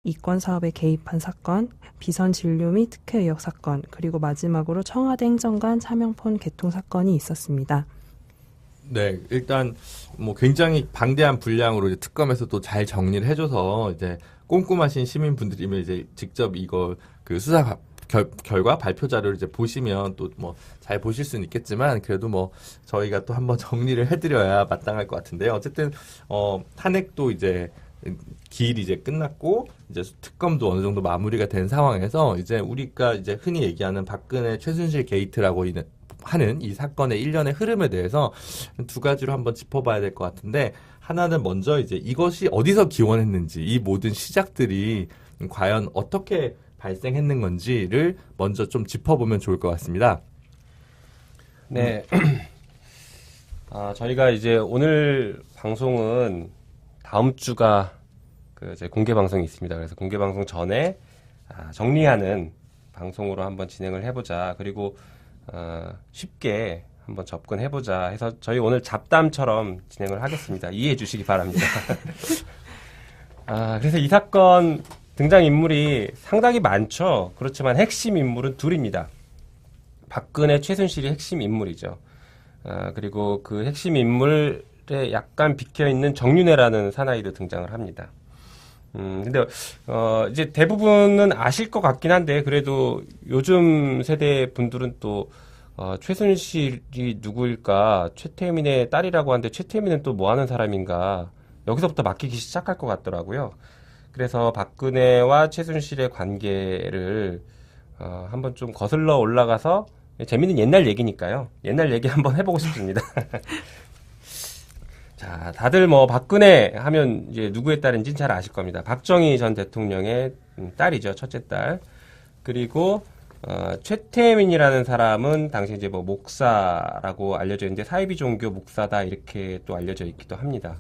이권 사업에 개입한 사건, 비선 진료 및 특혜 의혹 사건, 그리고 마지막으로 청와대 행정관 차명폰 개통 사건이 있었습니다. 네, 일단 뭐 굉장히 방대한 분량으로 이제 특검에서도 잘 정리를 해줘서 이제 꼼꼼하신 시민분들이면 이제 직접 이거 그 수사 결과 발표 자료를 이제 보시면 또 뭐 잘 보실 수는 있겠지만 그래도 뭐 저희가 또 한번 정리를 해드려야 마땅할 것 같은데요. 어쨌든 탄핵도 이제 기일이 이제 끝났고 이제 특검도 어느 정도 마무리가 된 상황에서 이제 우리가 이제 흔히 얘기하는 박근혜 최순실 게이트라고 하는 이 사건의 일련의 흐름에 대해서 두 가지로 한번 짚어봐야 될 것 같은데, 하나는 먼저 이제 이것이 어디서 기원했는지, 이 모든 시작들이 과연 어떻게 발생했는 건지를 먼저 좀 짚어보면 좋을 것 같습니다. 네. 저희가 이제 오늘 방송은 다음 주가 그 이제 공개 방송이 있습니다. 그래서 공개 방송 전에 정리하는 방송으로 한번 진행을 해보자. 그리고 쉽게 한번 접근해보자 해서 저희 오늘 잡담처럼 진행을 하겠습니다. 이해해 주시기 바랍니다. 그래서 이 사건 등장인물이 상당히 많죠. 그렇지만 핵심 인물은 둘입니다. 박근혜, 최순실이 핵심 인물이죠. 그리고 그 핵심 인물에 약간 비켜있는 정윤회라는 사나이도 등장을 합니다. 근데, 이제 대부분은 아실 것 같긴 한데, 그래도 요즘 세대 분들은 또, 최순실이 누구일까? 최태민의 딸이라고 하는데, 최태민은 또 뭐 하는 사람인가? 여기서부터 막히기 시작할 것 같더라고요. 그래서 박근혜와 최순실의 관계를, 한번 좀 거슬러 올라가서, 재밌는 옛날 얘기니까요. 옛날 얘기 한번 해보고 싶습니다. 자, 다들 뭐 박근혜 하면 이제 누구의 딸인지는 잘 아실 겁니다. 박정희 전 대통령의 딸이죠. 첫째 딸. 그리고 최태민이라는 사람은 당시 이제 뭐 목사라고 알려져 있는데 사이비 종교 목사다 이렇게 또 알려져 있기도 합니다.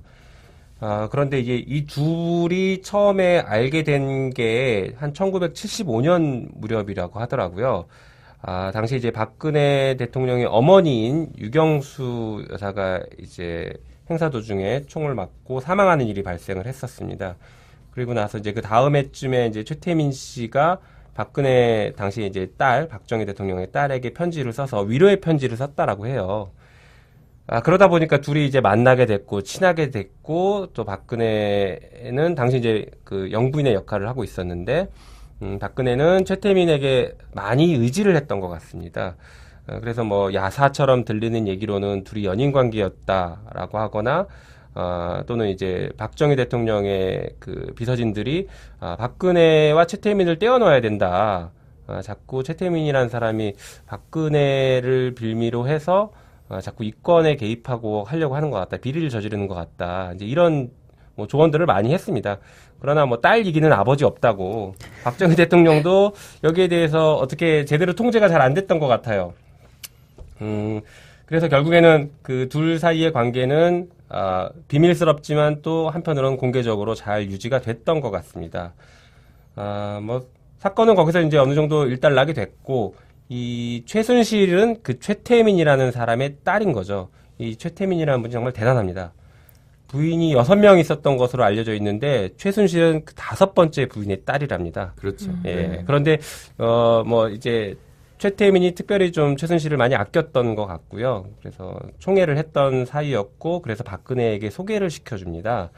그런데 이제 이 둘이 처음에 알게 된 게 한 1975년 무렵이라고 하더라고요. 당시 이제 박근혜 대통령의 어머니인 유경수 여사가 이제 행사 도중에 총을 맞고 사망하는 일이 발생을 했었습니다. 그리고 나서 이제 그 다음 해쯤에 이제 최태민 씨가 박근혜 당시 이제 딸, 박정희 대통령의 딸에게 편지를 써서 위로의 편지를 썼다라고 해요. 그러다 보니까 둘이 이제 만나게 됐고, 친하게 됐고, 또 박근혜는 당시 이제 그 영부인의 역할을 하고 있었는데, 박근혜는 최태민에게 많이 의지를 했던 것 같습니다. 그래서 뭐 야사처럼 들리는 얘기로는 둘이 연인 관계였다라고 하거나, 또는 이제 박정희 대통령의 그 비서진들이 박근혜와 최태민을 떼어놓아야 된다. 자꾸 최태민이라는 사람이 박근혜를 빌미로 해서 자꾸 이권에 개입하고 하려고 하는 것 같다. 비리를 저지르는 것 같다. 이제 이런 뭐 조언들을 많이 했습니다. 그러나 뭐 딸 이기는 아버지 없다고 박정희 대통령도 여기에 대해서 어떻게 제대로 통제가 잘 안 됐던 것 같아요. 그래서 결국에는 그 둘 사이의 관계는 비밀스럽지만 또 한편으로는 공개적으로 잘 유지가 됐던 것 같습니다. 뭐 사건은 거기서 이제 어느 정도 일단락이 됐고, 이 최순실은 그 최태민이라는 사람의 딸인 거죠. 이 최태민이라는 분이 정말 대단합니다. 부인이 6명 있었던 것으로 알려져 있는데 최순실은 그 5번째 부인의 딸이랍니다. 그렇죠. 예. 네. 그런데 뭐 이제 최태민이 특별히 좀 최순실을 많이 아꼈던 것 같고요. 그래서 총애를 했던 사이였고, 그래서 박근혜에게 소개를 시켜줍니다.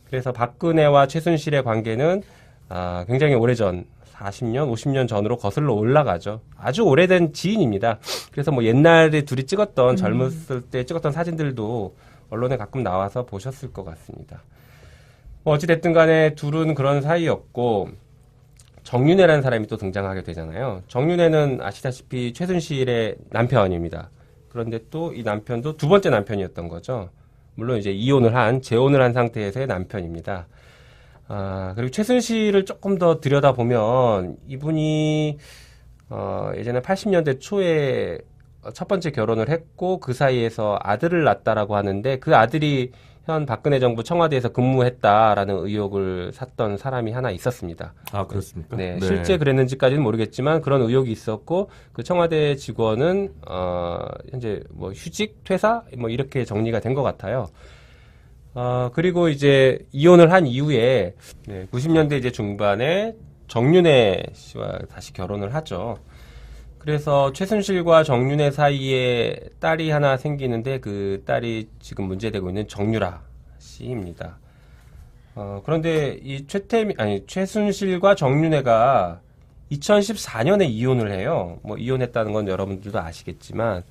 그래서 박근혜와 최순실의 관계는 굉장히 오래전 40년, 50년 전으로 거슬러 올라가죠. 아주 오래된 지인입니다. 그래서 뭐 옛날에 둘이 찍었던 젊었을 때 찍었던 사진들도 언론에 가끔 나와서 보셨을 것 같습니다. 뭐 어찌됐든 간에 둘은 그런 사이였고, 정윤회라는 사람이 또 등장하게 되잖아요. 정윤회는 아시다시피 최순실의 남편입니다. 그런데 또 이 남편도 두 번째 남편이었던 거죠. 물론 이제 재혼을 한 상태에서의 남편입니다. 그리고 최순실을 조금 더 들여다보면 이분이 예전에 80년대 초에 첫 번째 결혼을 했고 그 사이에서 아들을 낳았다라고 하는데, 그 아들이 현 박근혜 정부 청와대에서 근무했다라는 의혹을 샀던 사람이 하나 있었습니다. 그렇습니까? 네, 네. 실제 그랬는지까지는 모르겠지만 그런 의혹이 있었고, 그 청와대 직원은 현재 뭐 휴직, 퇴사 뭐 이렇게 정리가 된 것 같아요. 그리고 이제 이혼을 한 이후에 90년대 이제 중반에 정윤회 씨와 다시 결혼을 하죠. 그래서 최순실과 정윤회 사이에 딸이 하나 생기는데 그 딸이 지금 문제되고 있는 정유라 씨입니다. 그런데 이 최순실과 정윤회가 2014년에 이혼을 해요. 뭐 이혼했다는 건 여러분들도 아시겠지만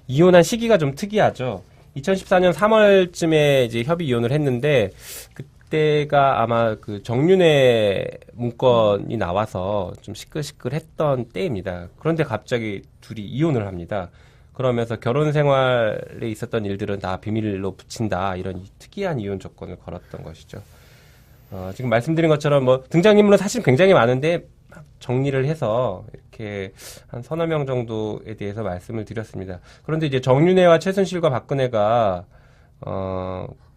이혼한 시기가 좀 특이하죠. 2014년 3월쯤에 이제 협의 이혼을 했는데 그때가 아마 그 정윤회 문건이 나와서 좀 시끌시끌했던 때입니다. 그런데 갑자기 둘이 이혼을 합니다. 그러면서 결혼 생활에 있었던 일들은 다 비밀로 붙인다 이런 특이한 이혼 조건을 걸었던 것이죠. 지금 말씀드린 것처럼 뭐 등장인물은 사실 굉장히 많은데 정리를 해서 이렇게 한 서너 명 정도에 대해서 말씀을 드렸습니다. 그런데 이제 정윤회와 최순실과 박근혜가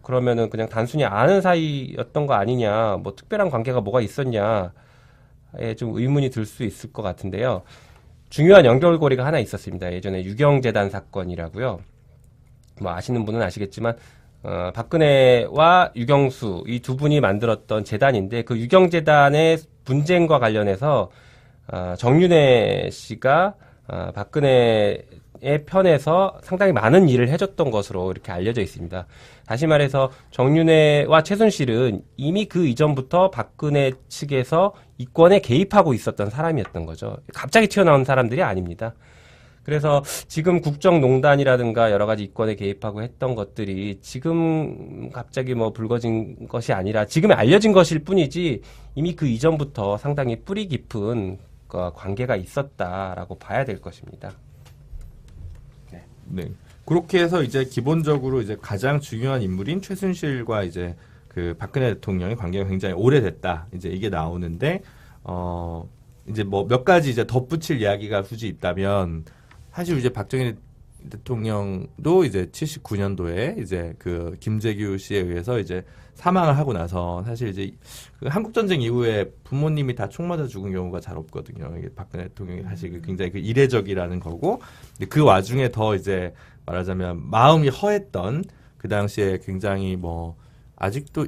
그러면은 그냥 단순히 아는 사이였던 거 아니냐, 뭐 특별한 관계가 뭐가 있었냐에 좀 의문이 들 수 있을 것 같은데요. 중요한 연결고리가 하나 있었습니다. 예전에 유경재단 사건이라고요. 뭐 아시는 분은 아시겠지만 박근혜와 유경수 이 두 분이 만들었던 재단인데 그 유경재단의 분쟁과 관련해서 정윤회 씨가 박근혜의 편에서 상당히 많은 일을 해줬던 것으로 이렇게 알려져 있습니다. 다시 말해서 정윤회와 최순실은 이미 그 이전부터 박근혜 측에서 이권에 개입하고 있었던 사람이었던 거죠. 갑자기 튀어나온 사람들이 아닙니다. 그래서 지금 국정농단이라든가 여러 가지 이권에 개입하고 했던 것들이 지금 갑자기 뭐 불거진 것이 아니라 지금에 알려진 것일 뿐이지 이미 그 이전부터 상당히 뿌리 깊은 관계가 있었다라고 봐야 될 것입니다. 네. 그렇게 해서 이제 기본적으로 이제 가장 중요한 인물인 최순실과 이제 그 박근혜 대통령의 관계가 굉장히 오래됐다. 이제 이게 나오는데, 이제 뭐 몇 가지 이제 덧붙일 이야기가 굳이 있다면, 사실 이제 박정희 대통령도 이제 79년도에 이제 그 김재규 씨에 의해서 이제 사망을 하고 나서 사실 이제 그 한국전쟁 이후에 부모님이 다 총 맞아 죽은 경우가 잘 없거든요. 이게 박근혜 대통령이 사실 굉장히 그 이례적이라는 거고, 근데 그 와중에 더 이제 말하자면 마음이 허했던 그 당시에 굉장히 뭐 아직도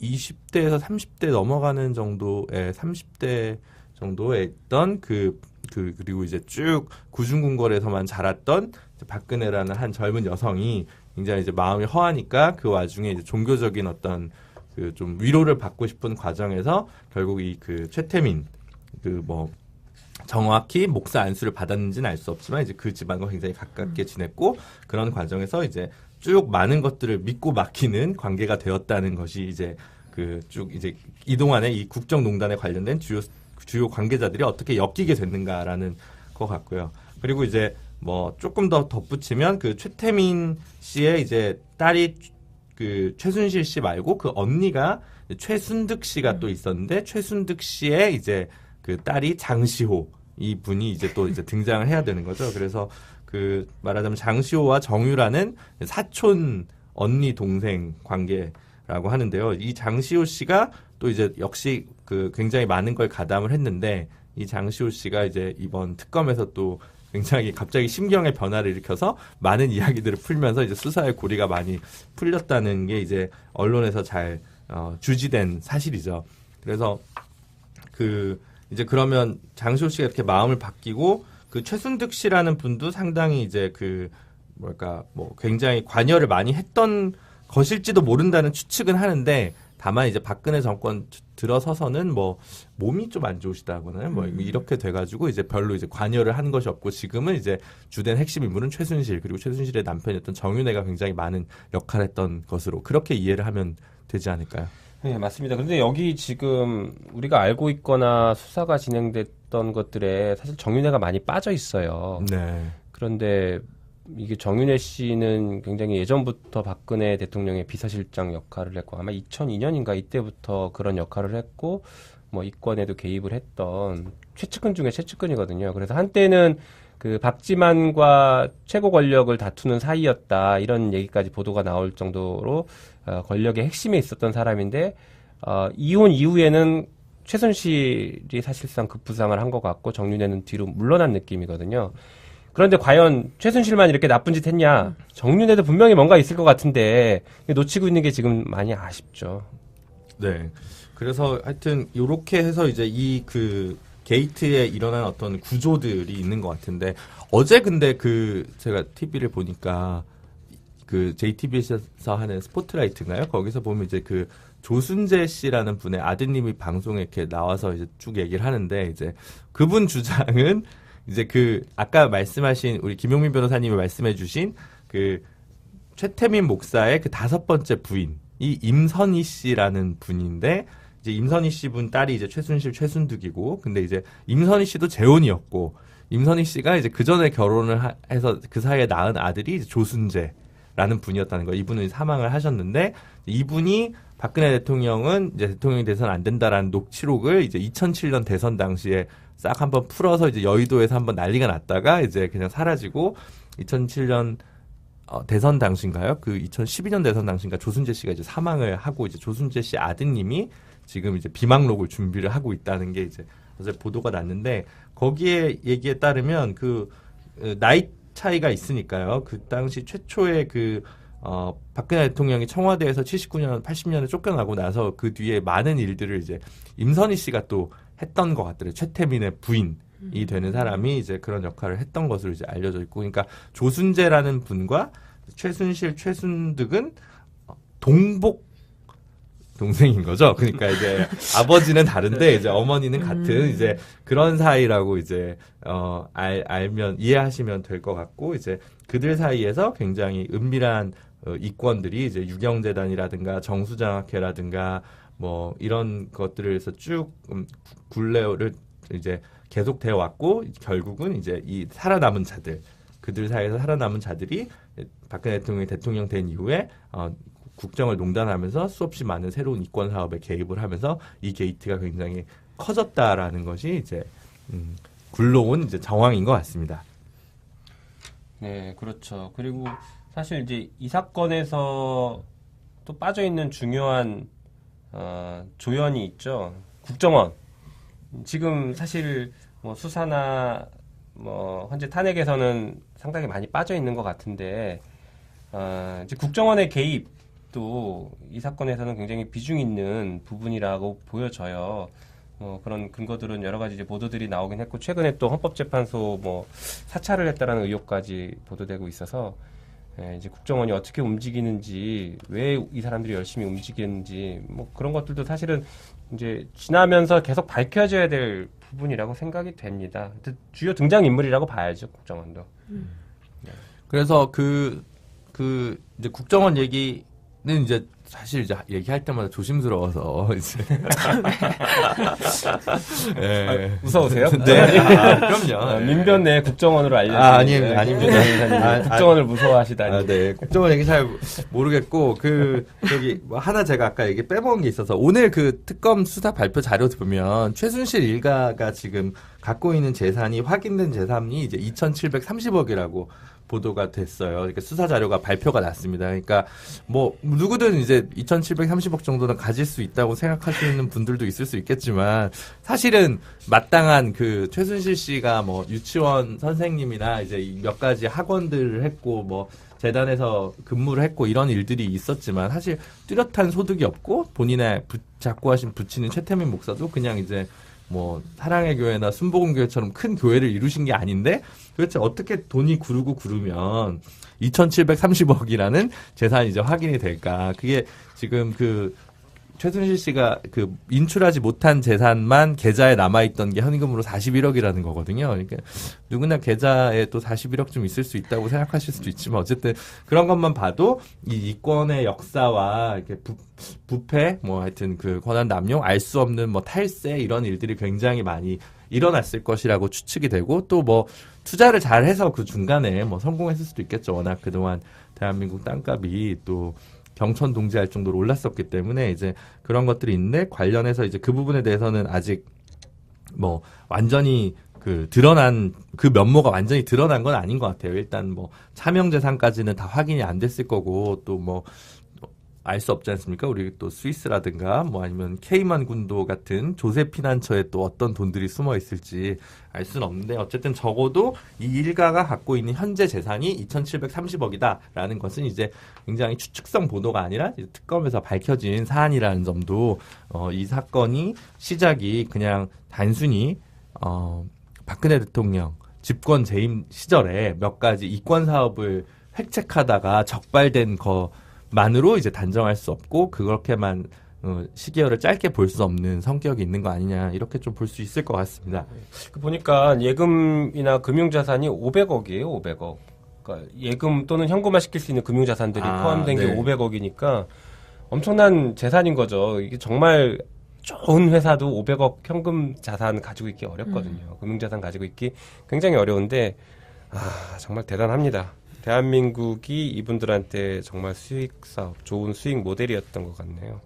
20대에서 30대 넘어가는 정도의 30대 정도에 있던 그리고 이제 쭉 구중궁궐에서만 자랐던 박근혜라는 한 젊은 여성이 굉장히 이제 마음이 허하니까 그 와중에 이제 종교적인 어떤 그 좀 위로를 받고 싶은 과정에서 결국 이 그 최태민 그 뭐 정확히 목사 안수를 받았는지는 알 수 없지만 이제 그 집안과 굉장히 가깝게 지냈고 그런 과정에서 이제 쭉 많은 것들을 믿고 맡기는 관계가 되었다는 것이 이제 그 쭉 이제 이동안에 이 국정농단에 관련된 주요 관계자들이 어떻게 엮이게 됐는가라는 것 같고요. 그리고 이제 뭐 조금 더 덧붙이면 그 최태민 씨의 이제 딸이 그 최순실 씨 말고 그 언니가 최순득 씨가 또 있었는데 최순득 씨의 이제 그 딸이 장시호 이 분이 이제 또 이제 등장을 해야 되는 거죠. 그래서 그 말하자면 장시호와 정유라는 사촌 언니 동생 관계라고 하는데요. 이 장시호 씨가 또 이제 역시 그 굉장히 많은 걸 가담을 했는데 이 장시호 씨가 이제 이번 특검에서 또 굉장히 갑자기 심경의 변화를 일으켜서 많은 이야기들을 풀면서 이제 수사의 고리가 많이 풀렸다는 게 이제 언론에서 잘 주지된 사실이죠. 그래서 그 이제 그러면 장시호 씨가 이렇게 마음을 바뀌고 그 최순득 씨라는 분도 상당히 이제 그 뭘까 뭐 굉장히 관여를 많이 했던 것일지도 모른다는 추측은 하는데 다만 이제 박근혜 정권 들어서서는 뭐 몸이 좀 안 좋으시다거나 뭐 이렇게 돼가지고 이제 별로 이제 관여를 한 것이 없고 지금은 이제 주된 핵심 인물은 최순실 그리고 최순실의 남편이었던 정윤회가 굉장히 많은 역할을 했던 것으로 그렇게 이해를 하면 되지 않을까요? 네, 맞습니다. 그런데 여기 지금 우리가 알고 있거나 수사가 진행됐던 것들에 사실 정윤회가 많이 빠져 있어요. 네. 그런데 이게 정윤회 씨는 굉장히 예전부터 박근혜 대통령의 비서실장 역할을 했고 아마 2002년인가 이때부터 그런 역할을 했고 뭐 이권에도 개입을 했던 최측근 중에 최측근이거든요. 그래서 한때는 그 박지만과 최고 권력을 다투는 사이였다 이런 얘기까지 보도가 나올 정도로 권력의 핵심에 있었던 사람인데 이혼 이후에는 최순실이 사실상 급부상을 한 것 같고 정윤회는 뒤로 물러난 느낌이거든요. 그런데 과연 최순실만 이렇게 나쁜 짓 했냐? 정윤회도 분명히 뭔가 있을 것 같은데 놓치고 있는 게 지금 많이 아쉽죠. 네. 그래서 하여튼 요렇게 해서 이제 이 그 게이트에 일어난 어떤 구조들이 있는 것 같은데 어제 근데 그 제가 TV를 보니까 그 JTBC에서 하는 스포트라이트인가요? 거기서 보면 이제 그 조순재 씨라는 분의 아드님이 방송에 이렇게 나와서 이제 쭉 얘기를 하는데 이제 그분 주장은 이제 그 아까 말씀하신 우리 김용민 변호사님이 말씀해주신 그 최태민 목사의 그 5번째 부인이 임선희 씨라는 분인데 이제 임선희 씨 분 딸이 이제 최순실 최순득이고 근데 이제 임선희 씨도 재혼이었고 임선희 씨가 이제 그 전에 결혼을 해서 그 사이에 낳은 아들이 이제 조순재라는 분이었다는 거예요. 이분은 사망을 하셨는데 이분이 박근혜 대통령은 이제 대통령이 돼서는 안 된다라는 녹취록을 이제 2007년 대선 당시에 싹 한번 풀어서 이제 여의도에서 한번 난리가 났다가 이제 그냥 사라지고 2007년 대선 당시인가요? 그 2012년 대선 당시인가 조순재 씨가 이제 사망을 하고 이제 조순재 씨 아드님이 지금 이제 비망록을 준비를 하고 있다는 게 이제 어제 보도가 났는데 거기에 얘기에 따르면 그 나이 차이가 있으니까요. 그 당시 최초의 박근혜 대통령이 청와대에서 79년, 80년에 쫓겨나고 나서 그 뒤에 많은 일들을 이제 임선희 씨가 또 했던 것 같더라고요. 최태민의 부인이 되는 사람이 이제 그런 역할을 했던 것으로 이제 알려져 있고, 그러니까 조순재라는 분과 최순실, 최순득은 동복 동생인 거죠. 그러니까 이제 아버지는 다른데 이제 어머니는 같은 이제 그런 사이라고 이제 알면 이해하시면 될 것 같고 이제 그들 사이에서 굉장히 은밀한 이권들이 이제 유경재단이라든가 정수장학회라든가 뭐 이런 것들에서 쭉 굴레를 이제 계속 되어 왔고 결국은 이제 이 살아남은 자들 그들 사이에서 살아남은 자들이 박근혜 대통령이 대통령 된 이후에 국정을 농단하면서 수없이 많은 새로운 이권 사업에 개입을 하면서 이 게이트가 굉장히 커졌다라는 것이 이제 굴러온 이제 정황인 것 같습니다. 네, 그렇죠. 그리고 사실 이제 이 사건에서 또 빠져 있는 중요한 조연이 있죠. 국정원. 지금 사실 뭐 수사나 뭐 현재 탄핵에서는 상당히 많이 빠져 있는 것 같은데 이제 국정원의 개입. 또 이 사건에서는 굉장히 비중 있는 부분이라고 보여져요. 그런 근거들은 여러 가지 이제 보도들이 나오긴 했고 최근에 또 헌법재판소 뭐 사찰을 했다라는 의혹까지 보도되고 있어서 이제 국정원이 어떻게 움직이는지 왜 이 사람들이 열심히 움직이는지 뭐 그런 것들도 사실은 이제 지나면서 계속 밝혀져야 될 부분이라고 생각이 됩니다. 주요 등장 인물이라고 봐야죠 국정원도. 네. 그래서 이제 국정원 얘기는 이제 사실 이제 얘기할 때마다 조심스러워서 이제 네. 무서우세요? 네, 그럼요. 민변 내 국정원으로 알려진 아닙니다. 국정원을 무서워하시다니. 네, 국정원 얘기 잘 모르겠고 저기 뭐 하나 제가 아까 얘기 빼먹은 게 있어서 오늘 그 특검 수사 발표 자료 보면 최순실 일가가 지금 갖고 있는 재산이 확인된 재산이 이제 2,730억이라고. 보도가 됐어요. 그러니까 수사 자료가 발표가 났습니다. 그러니까 뭐 누구든 이제 2,730억 정도는 가질 수 있다고 생각하시는 분들도 있을 수 있겠지만 사실은 마땅한 그 최순실 씨가 뭐 유치원 선생님이나 이제 몇 가지 학원들을 했고 뭐 재단에서 근무를 했고 이런 일들이 있었지만 사실 뚜렷한 소득이 없고 본인의 자꾸 하신 부친인 최태민 목사도 그냥 이제 뭐 사랑의 교회나 순복음교회처럼 큰 교회를 이루신 게 아닌데 도대체 어떻게 돈이 구르면 2,730억이라는 재산이 이제 확인이 될까? 그게 지금 그 최순실 씨가 그 인출하지 못한 재산만 계좌에 남아있던 게 현금으로 41억이라는 거거든요. 그러니까 누구나 계좌에 또 41억쯤 있을 수 있다고 생각하실 수도 있지만 어쨌든 그런 것만 봐도 이 이권의 역사와 이렇게 부패, 뭐 하여튼 그 권한 남용, 알 수 없는 뭐 탈세 이런 일들이 굉장히 많이 일어났을 것이라고 추측이 되고 또 뭐 투자를 잘해서 그 중간에 뭐 성공했을 수도 있겠죠. 워낙 그동안 대한민국 땅값이 또 경천 동지할 정도로 올랐었기 때문에 이제 그런 것들이 있는데 관련해서 이제 그 부분에 대해서는 아직 뭐 완전히 그 드러난 그 면모가 완전히 드러난 건 아닌 것 같아요. 일단 뭐 차명 재산까지는 다 확인이 안 됐을 거고 또 뭐 알 수 없지 않습니까? 우리 또 스위스라든가 뭐 아니면 케이만 군도 같은 조세 피난처에 또 어떤 돈들이 숨어 있을지 알 수는 없는데 어쨌든 적어도 이 일가가 갖고 있는 현재 재산이 2,730억이다라는 것은 이제 굉장히 추측성 보도가 아니라 이제 특검에서 밝혀진 사안이라는 점도 이 사건이 시작이 그냥 단순히 박근혜 대통령 집권 재임 시절에 몇 가지 이권 사업을 획책하다가 적발된 것만으로 이제 단정할 수 없고 그렇게만 시기열을 짧게 볼 수 없는 성격이 있는 거 아니냐 이렇게 좀 볼 수 있을 것 같습니다. 보니까 예금이나 금융자산이 500억이에요. 500억. 그러니까 예금 또는 현금화 시킬 수 있는 금융자산들이 포함된 게 500억이니까 엄청난 재산인 거죠. 이게 정말 좋은 회사도 500억 현금 자산 가지고 있기 어렵거든요. 금융자산 가지고 있기 굉장히 어려운데 정말 대단합니다. 대한민국이 이분들한테 정말 수익 사업, 좋은 수익 모델이었던 것 같네요.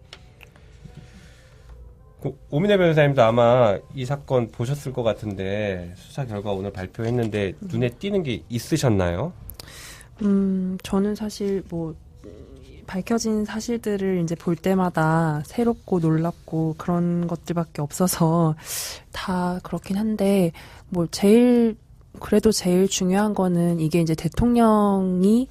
오민혜 변호사님도 아마 이 사건 보셨을 것 같은데 수사 결과 오늘 발표했는데 눈에 띄는 게 있으셨나요? 저는 사실 밝혀진 사실들을 이제 볼 때마다 새롭고 놀랍고 그런 것들밖에 없어서 다 그렇긴 한데 그래도 제일 중요한 거는 이게 이제 대통령의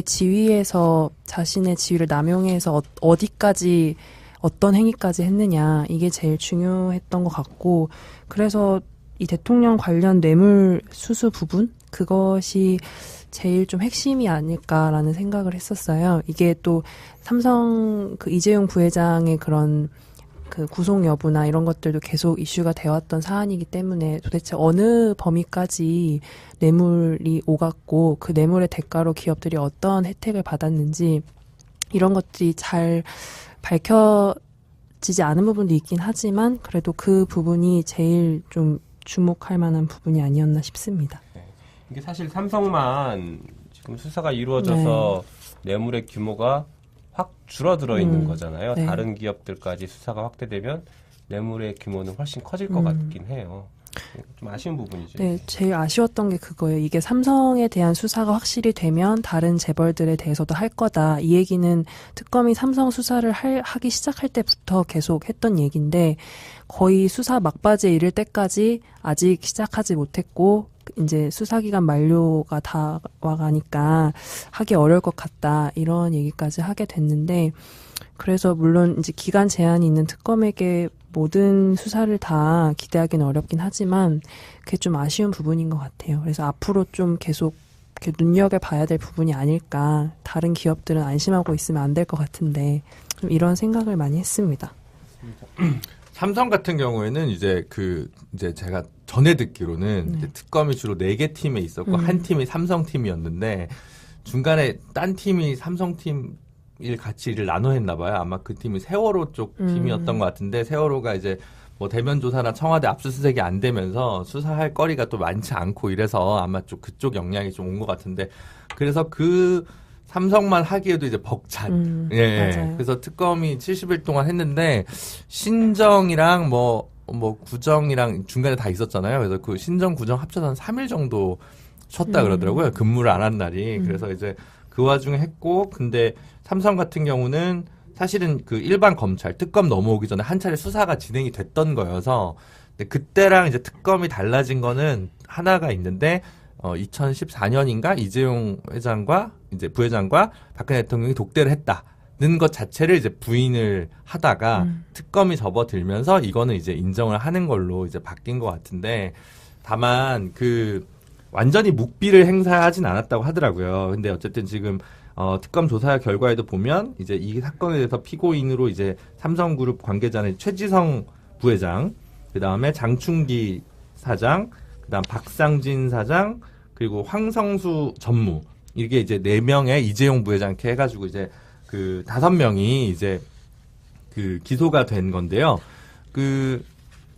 지위에서 자신의 지위를 남용해서 어디까지 어떤 행위까지 했느냐 이게 제일 중요했던 것 같고 그래서 이 대통령 관련 뇌물 수수 부분 그것이 제일 좀 핵심이 아닐까라는 생각을 했었어요. 이게 또 삼성 이재용 부회장의 그런 구속 여부나 이런 것들도 계속 이슈가 되었던 사안이기 때문에 도대체 어느 범위까지 뇌물이 오갔고 그 뇌물의 대가로 기업들이 어떤 혜택을 받았는지 이런 것들이 잘 밝혀지지 않은 부분도 있긴 하지만 그래도 그 부분이 제일 좀 주목할 만한 부분이 아니었나 싶습니다. 이게 사실 삼성만 지금 수사가 이루어져서 뇌물의 규모가 확 줄어들어 있는 거잖아요. 네. 다른 기업들까지 수사가 확대되면 뇌물의 규모는 훨씬 커질 것 같긴 해요. 좀 아쉬운 부분이죠. 네, 제일 아쉬웠던 게 그거예요. 이게 삼성에 대한 수사가 확실히 되면 다른 재벌들에 대해서도 할 거다. 이 얘기는 특검이 삼성 수사를 하기 시작할 때부터 계속 했던 얘기인데 거의 수사 막바지에 이를 때까지 아직 시작하지 못했고 이제 수사기간 만료가 다와가니까 하기 어려울 것 같다. 이런 얘기까지 하게 됐는데 그래서 물론 이제 기간 제한이 있는 특검에게 모든 수사를 다 기대하기는 어렵긴 하지만 그게 좀 아쉬운 부분인 것 같아요. 그래서 앞으로 좀 계속 이렇게 눈여겨봐야 될 부분이 아닐까. 다른 기업들은 안심하고 있으면 안 될 것 같은데 좀 이런 생각을 많이 했습니다. 삼성 같은 경우에는 이제 제가 전에 듣기로는 이제 특검이 주로 4개 팀에 있었고 한 팀이 삼성 팀이었는데 중간에 딴 팀이 삼성 팀 같이 일을 나눠 했나 봐요. 아마 그 팀이 세월호 쪽 팀이었던 것 같은데 세월호가 이제 뭐 대면 조사나 청와대 압수수색이 안 되면서 수사할 거리가 또 많지 않고 이래서 아마 그쪽 영향이 좀 온 것 같은데 그래서 그 삼성만 하기에도 이제 벅찬. 맞아요. 그래서 특검이 70일 동안 했는데 신정이랑 뭐 구정이랑 중간에 다 있었잖아요. 그래서 그 신정 구정 합쳐서 한 3일 정도 쉬었다 그러더라고요. 근무를 안 한 날이. 그래서 이제 그 와중에 했고 근데 삼성 같은 경우는 사실은 그 일반 검찰 특검 넘어오기 전에 한 차례 수사가 진행이 됐던 거여서 근데 그때랑 이제 특검이 달라진 거는 하나가 있는데 2014년인가 이재용 회장과 이제 부회장과 박근혜 대통령이 독대를 했다는 것 자체를 이제 부인을 하다가 특검이 접어들면서 이거는 이제 인정을 하는 걸로 이제 바뀐 것 같은데 다만 완전히 묵비를 행사하진 않았다고 하더라고요. 근데 어쨌든 지금 특검 조사 결과에도 보면 이제 이 사건에 대해서 피고인으로 이제 삼성그룹 관계자는 최지성 부회장, 그 다음에 장충기 사장, 그 다음 박상진 사장, 그리고 황성수 전무 이게 이제 4명의 이재용 부회장 이렇게 해가지고 이제 5명이 이제 기소가 된 건데요.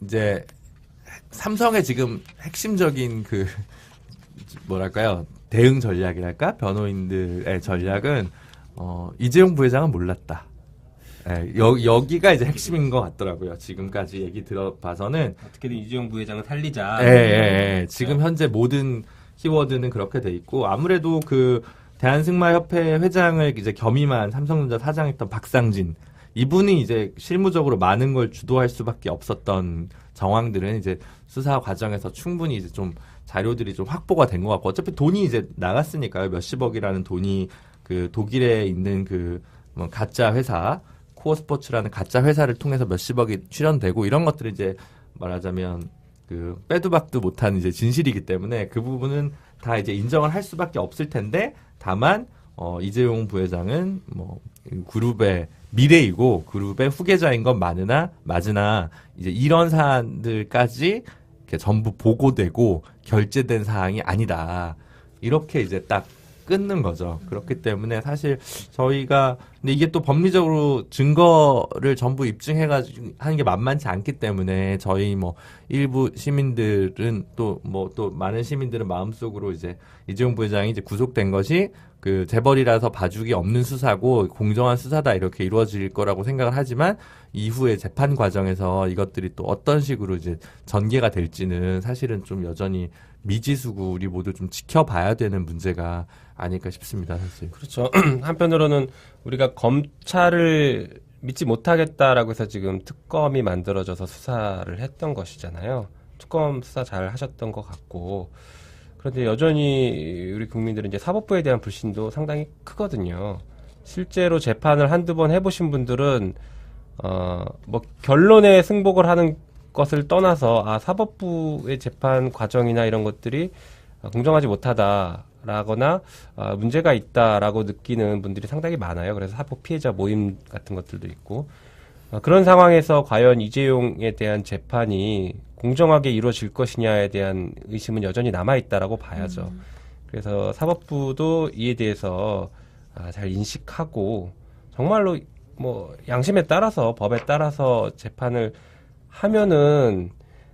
이제 삼성의 지금 핵심적인 뭐랄까요 대응 전략이랄까 변호인들의 전략은 이재용 부회장은 몰랐다. 여기가 이제 핵심인 것 같더라고요. 지금까지 얘기 들어봐서는 어떻게든 이재용 부회장을 살리자. 지금 현재 모든 키워드는 그렇게 돼 있고 아무래도 대한승마협회 회장을 이제 겸임한 삼성전자 사장했던 박상진 이분이 이제 실무적으로 많은 걸 주도할 수밖에 없었던 정황들은 이제 수사 과정에서 충분히 이제 좀 자료들이 좀 확보가 된 것 같고 어차피 돈이 이제 나갔으니까요. 몇십억이라는 돈이 그 독일에 있는 그 뭐 가짜 회사 코어 스포츠라는 가짜 회사를 통해서 몇십억이 출연되고 이런 것들이 이제 말하자면 그 빼도 박도 못한 이제 진실이기 때문에 그 부분은 다 이제 인정을 할 수밖에 없을 텐데 다만 이재용 부회장은 뭐 그룹의 미래이고 그룹의 후계자인 건 맞으나 이제 이런 사안들까지 이렇게 전부 보고되고 결제된 사항이 아니다. 이렇게 이제 딱 끊는 거죠. 그렇기 때문에 사실 저희가 근데 이게 또 법리적으로 증거를 전부 입증해가지고 하는 게 만만치 않기 때문에 저희 뭐 일부 시민들은 또 많은 시민들은 마음속으로 이제 이재용 부회장이 이제 구속된 것이 그 재벌이라서 봐주기 없는 수사고 공정한 수사다 이렇게 이루어질 거라고 생각을 하지만 이후에 재판 과정에서 이것들이 또 어떤 식으로 이제 전개가 될지는 사실은 좀 여전히 미지수고 우리 모두 좀 지켜봐야 되는 문제가 아닐까 싶습니다, 사실. 그렇죠. 한편으로는 우리가 검찰을 믿지 못하겠다라고 해서 지금 특검이 만들어져서 수사를 했던 것이잖아요. 특검 수사 잘 하셨던 것 같고. 그런데 여전히 우리 국민들은 이제 사법부에 대한 불신도 상당히 크거든요. 실제로 재판을 한두 번 해보신 분들은, 뭐, 결론에 승복을 하는 것을 떠나서, 사법부의 재판 과정이나 이런 것들이 공정하지 못하다라거나, 문제가 있다라고 느끼는 분들이 상당히 많아요. 그래서 사법 피해자 모임 같은 것들도 있고, 그런 상황에서 과연 이재용에 대한 재판이 공정하게 이루어질 것이냐에 대한 의심은 여전히 남아있다라고 봐야죠. 그래서 사법부도 이에 대해서 잘 인식하고 정말로 뭐 양심에 따라서 법에 따라서 재판을 하면은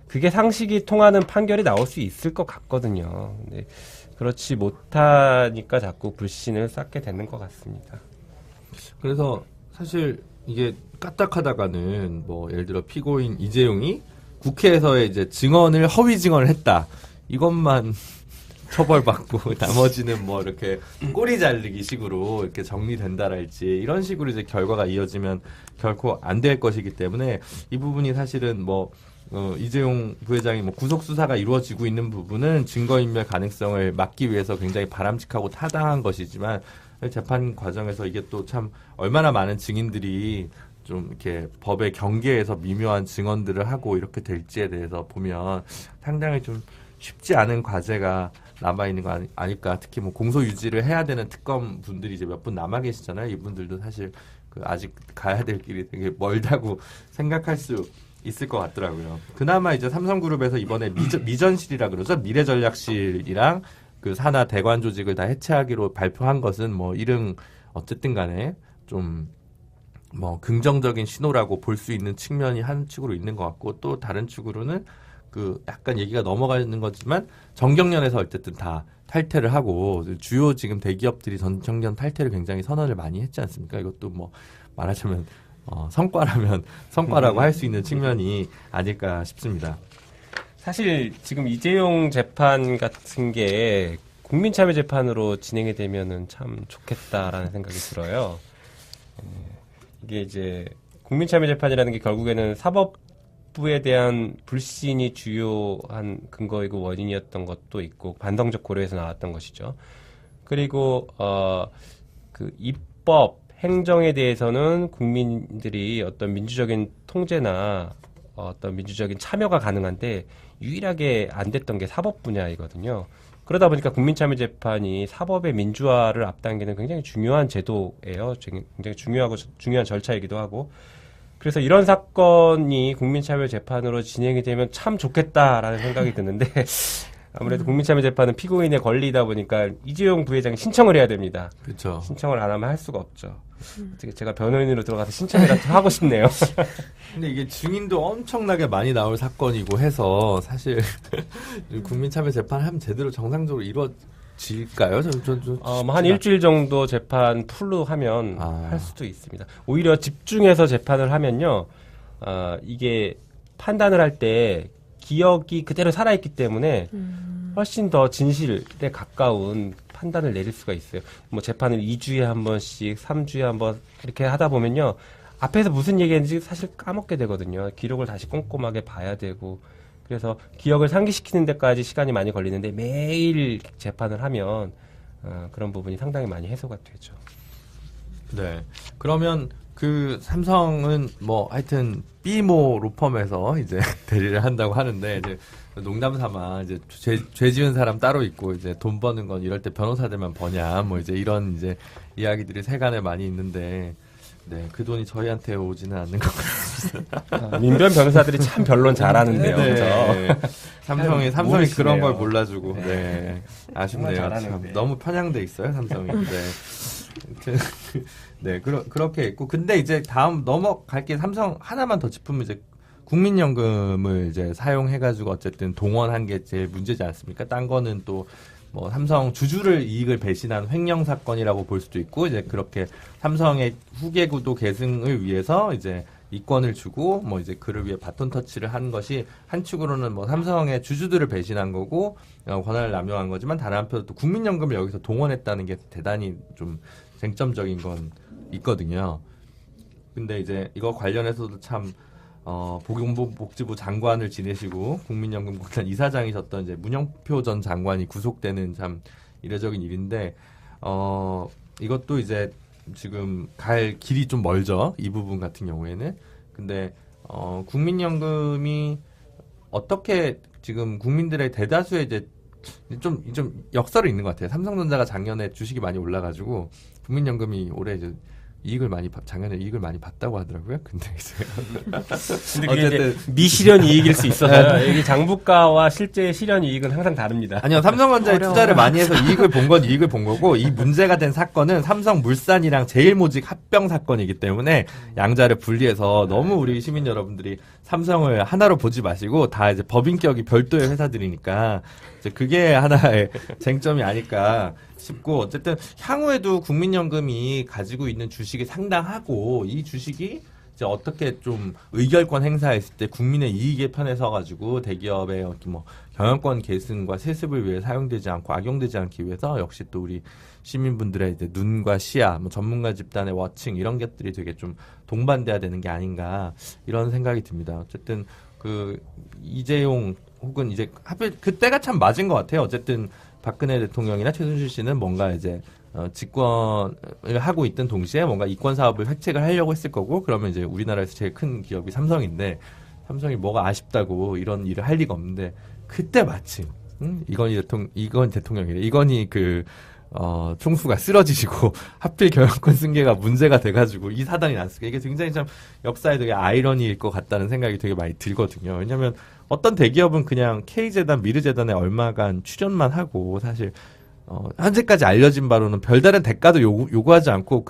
그게 상식이 통하는 판결이 나올 수 있을 것 같거든요. 근데 그렇지 못하니까 자꾸 불신을 쌓게 되는 것 같습니다. 그래서 사실 이게 까딱하다가는 뭐 예를 들어 피고인 이재용이 국회에서의 이제 증언을 허위 증언을 했다. 이것만 처벌받고 나머지는 뭐 이렇게 꼬리 자르기 식으로 이렇게 정리된다랄지 이런 식으로 이제 결과가 이어지면 결코 안 될 것이기 때문에 이 부분이 사실은 뭐 이재용 부회장이 뭐 구속 수사가 이루어지고 있는 부분은 증거인멸 가능성을 막기 위해서 굉장히 바람직하고 타당한 것이지만 재판 과정에서 이게 또 참 얼마나 많은 증인들이 좀 이렇게 법의 경계에서 미묘한 증언들을 하고 이렇게 될지에 대해서 보면 상당히 좀 쉽지 않은 과제가 남아있는 거 아닐까. 특히 뭐 공소 유지를 해야 되는 특검 분들이 이제 몇 분 남아 계시잖아요. 이분들도 사실 그 아직 가야 될 길이 되게 멀다고 생각할 수 있을 것 같더라고요. 그나마 이제 삼성그룹에서 이번에 미전실이라 그러죠. 미래전략실이랑 그 산하 대관 조직을 다 해체하기로 발표한 것은 뭐 이름 어쨌든 간에 좀 뭐 긍정적인 신호라고 볼 수 있는 측면이 한 축으로 있는 것 같고 또 다른 축으로는 그 약간 얘기가 넘어가는 거지만 정경련에서 어쨌든 다 탈퇴를 하고 주요 지금 대기업들이 정경련 탈퇴를 굉장히 선언을 많이 했지 않습니까? 이것도 뭐 말하자면 성과라고 할 수 있는 측면이 아닐까 싶습니다. 사실 지금 이재용 재판 같은 게 국민참여 재판으로 진행이 되면은 참 좋겠다라는 생각이 들어요. 이게 이제 국민참여 재판이라는 게 결국에는 사법부에 대한 불신이 주요한 근거이고 원인이었던 것도 있고 반성적 고려에서 나왔던 것이죠. 그리고 그 입법 행정에 대해서는 국민들이 어떤 민주적인 통제나 어떤 민주적인 참여가 가능한데 유일하게 안 됐던 게 사법 분야이거든요. 그러다 보니까 국민참여재판이 사법의 민주화를 앞당기는 굉장히 중요한 제도예요. 굉장히 중요한 절차이기도 하고. 그래서 이런 사건이 국민참여재판으로 진행이 되면 참 좋겠다라는 생각이 드는데 아무래도 국민참여재판은 피고인의 권리이다 보니까 이재용 부회장이 신청을 해야 됩니다. 그렇죠. 신청을 안 하면 할 수가 없죠. 어떻게 제가 변호인으로 들어가서 신청이라도 하고 싶네요. 근데 이게 증인도 엄청나게 많이 나올 사건이고 해서 사실 국민참여 재판 하면 제대로 정상적으로 이루어질까요? 한 일주일 정도 재판 풀로 하면 할 수도 있습니다. 오히려 집중해서 재판을 하면요, 이게 판단을 할 때 기억이 그대로 살아있기 때문에 훨씬 더 진실에 가까운 판단을 내릴 수가 있어요. 뭐 재판을 2주에 한 번씩, 3주에 한 번 이렇게 하다 보면요. 앞에서 무슨 얘기했는지 사실 까먹게 되거든요. 기록을 다시 꼼꼼하게 봐야 되고. 그래서 기억을 상기시키는 데까지 시간이 많이 걸리는데 매일 재판을 하면 그런 부분이 상당히 많이 해소가 되죠. 네. 그러면 그 삼성은 뭐 하여튼 B모 로펌에서 이제 대리를 한다고 하는데 이제 농담 삼아 이제 죄 지은 사람 따로 있고 이제 돈 버는 건 이럴 때 변호사들만 버냐 뭐 이제 이런 이제 이야기들이 세간에 많이 있는데 네, 그 돈이 저희한테 오지는 않는 것 같습니다. 민변 변호사들이 참 변론 잘하는데요. 네. 그렇죠? 삼성이 모르시네요. 그런 걸 몰라주고 네. 네. 아쉽네요. 정말 참 잘하는데. 너무 편향돼 있어요 삼성이. 네. 아무튼 네 그렇게 있고 근데 이제 다음 넘어갈 게 삼성 하나만 더 짚으면 이제 국민연금을 이제 사용해가지고 어쨌든 동원한 게 제일 문제지 않습니까? 딴 거는 또 뭐 삼성 주주를 이익을 배신한 횡령 사건이라고 볼 수도 있고 이제 그렇게 삼성의 후계 구도 계승을 위해서 이제 이권을 주고 뭐 이제 그를 위해 바톤 터치를 한 것이 한축으로는 뭐 삼성의 주주들을 배신한 거고 권한을 남용한 거지만 다른 한편으로 또 국민연금을 여기서 동원했다는 게 대단히 좀 쟁점적인 건 있거든요. 근데 이제 이거 관련해서도 참 보건복지부 장관을 지내시고 국민연금공단 이사장이셨던 이제 문영표 전 장관이 구속되는 참 이례적인 일인데 이것도 이제 지금 갈 길이 좀 멀죠. 이 부분 같은 경우에는. 근데 국민연금이 어떻게 지금 국민들의 대다수의 이제 좀 역설이 있는 것 같아요. 삼성전자가 작년에 주식이 많이 올라가지고 국민연금이 올해 이제 작년에 이익을 많이 봤다고 하더라고요. 근데 그게 이제 미실현 이익일 수 있어서요. 이게 장부가와 실제 실현 이익은 항상 다릅니다. 아니요, 삼성전자에 어려워요. 투자를 많이 해서 이익을 본 건 이익을 본 거고 이 문제가 된 사건은 삼성물산이랑 제일모직 합병 사건이기 때문에 양자를 분리해서 너무 우리 시민 여러분들이 삼성을 하나로 보지 마시고 다 이제 법인격이 별도의 회사들이니까 이제 그게 하나의 쟁점이 아닐까 싶고 어쨌든 향후에도 국민연금이 가지고 있는 주식이 상당하고 이 주식이 이제 어떻게 좀 의결권 행사했을 때 국민의 이익에 편에 서가지고 대기업의 어떤 뭐 경영권 계승과 세습을 위해 사용되지 않고 악용되지 않기 위해서 역시 또 우리 시민분들의 이제 눈과 시야, 뭐 전문가 집단의 워칭 이런 것들이 되게 좀 동반돼야 되는 게 아닌가 이런 생각이 듭니다. 어쨌든 그 이재용 혹은 이제 하필 그때가 참 맞은 것 같아요. 어쨌든 박근혜 대통령이나 최순실 씨는 뭔가 이제 집권을 하고 있던 동시에 뭔가 이권 사업을 획책을 하려고 했을 거고 그러면 이제 우리나라에서 제일 큰 기업이 삼성인데 삼성이 뭐가 아쉽다고 이런 일을 할 리가 없는데 그때 마침 이건 대통령이래 이건이 총수가 쓰러지시고 하필 경영권 승계가 문제가 돼가지고 이 사단이 났으니까 이게 굉장히 참 역사에 되게 아이러니일 것 같다는 생각이 되게 많이 들거든요. 왜냐하면 어떤 대기업은 그냥 K재단, 미르재단에 얼마간 출연만 하고 사실 현재까지 알려진 바로는 별다른 대가도 요구하지 않고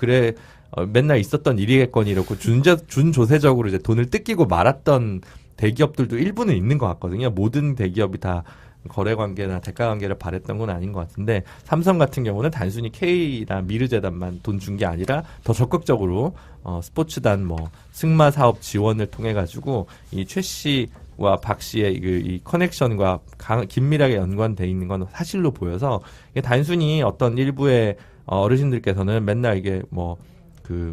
맨날 있었던 일이겠거니 이렇고 준조세적으로 이제 돈을 뜯기고 말았던 대기업들도 일부는 있는 것 같거든요. 모든 대기업이 다 거래관계나 대가관계를 바랬던 건 아닌 것 같은데 삼성 같은 경우는 단순히 K나 미르재단만 돈 준 게 아니라 더 적극적으로 스포츠단 뭐 승마 사업 지원을 통해 가지고 이 최 씨와 박 씨의 이 커넥션과 긴밀하게 연관돼 있는 건 사실로 보여서 이게 단순히 어떤 일부의 어르신들께서는 맨날 이게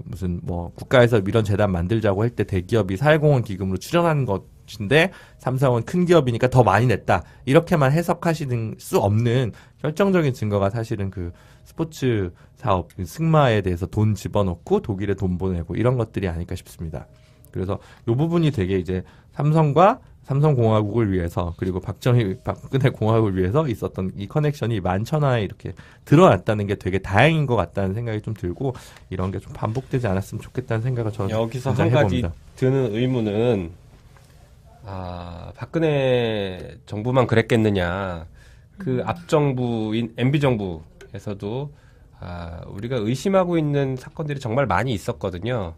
무슨 국가에서 이런 재단 만들자고 할 때 대기업이 사회공헌 기금으로 출연하는 것인데 삼성은 큰 기업이니까 더 많이 냈다 이렇게만 해석하시는 수 없는 결정적인 증거가 사실은 그 스포츠 사업 승마에 대해서 돈 집어넣고 독일에 돈 보내고 이런 것들이 아닐까 싶습니다. 그래서 이 부분이 되게 이제 삼성과 삼성공화국을 위해서 그리고 박근혜 공화국을 위해서 있었던 이 커넥션이 만천하에 이렇게 드러났다는 게 되게 다행인 것 같다는 생각이 좀 들고 이런 게 좀 반복되지 않았으면 좋겠다는 생각을 저는 여기서 굉장히 한 가지 해봅니다. 드는 의문은 박근혜 정부만 그랬겠느냐. 그 앞정부인 MB정부에서도 우리가 의심하고 있는 사건들이 정말 많이 있었거든요.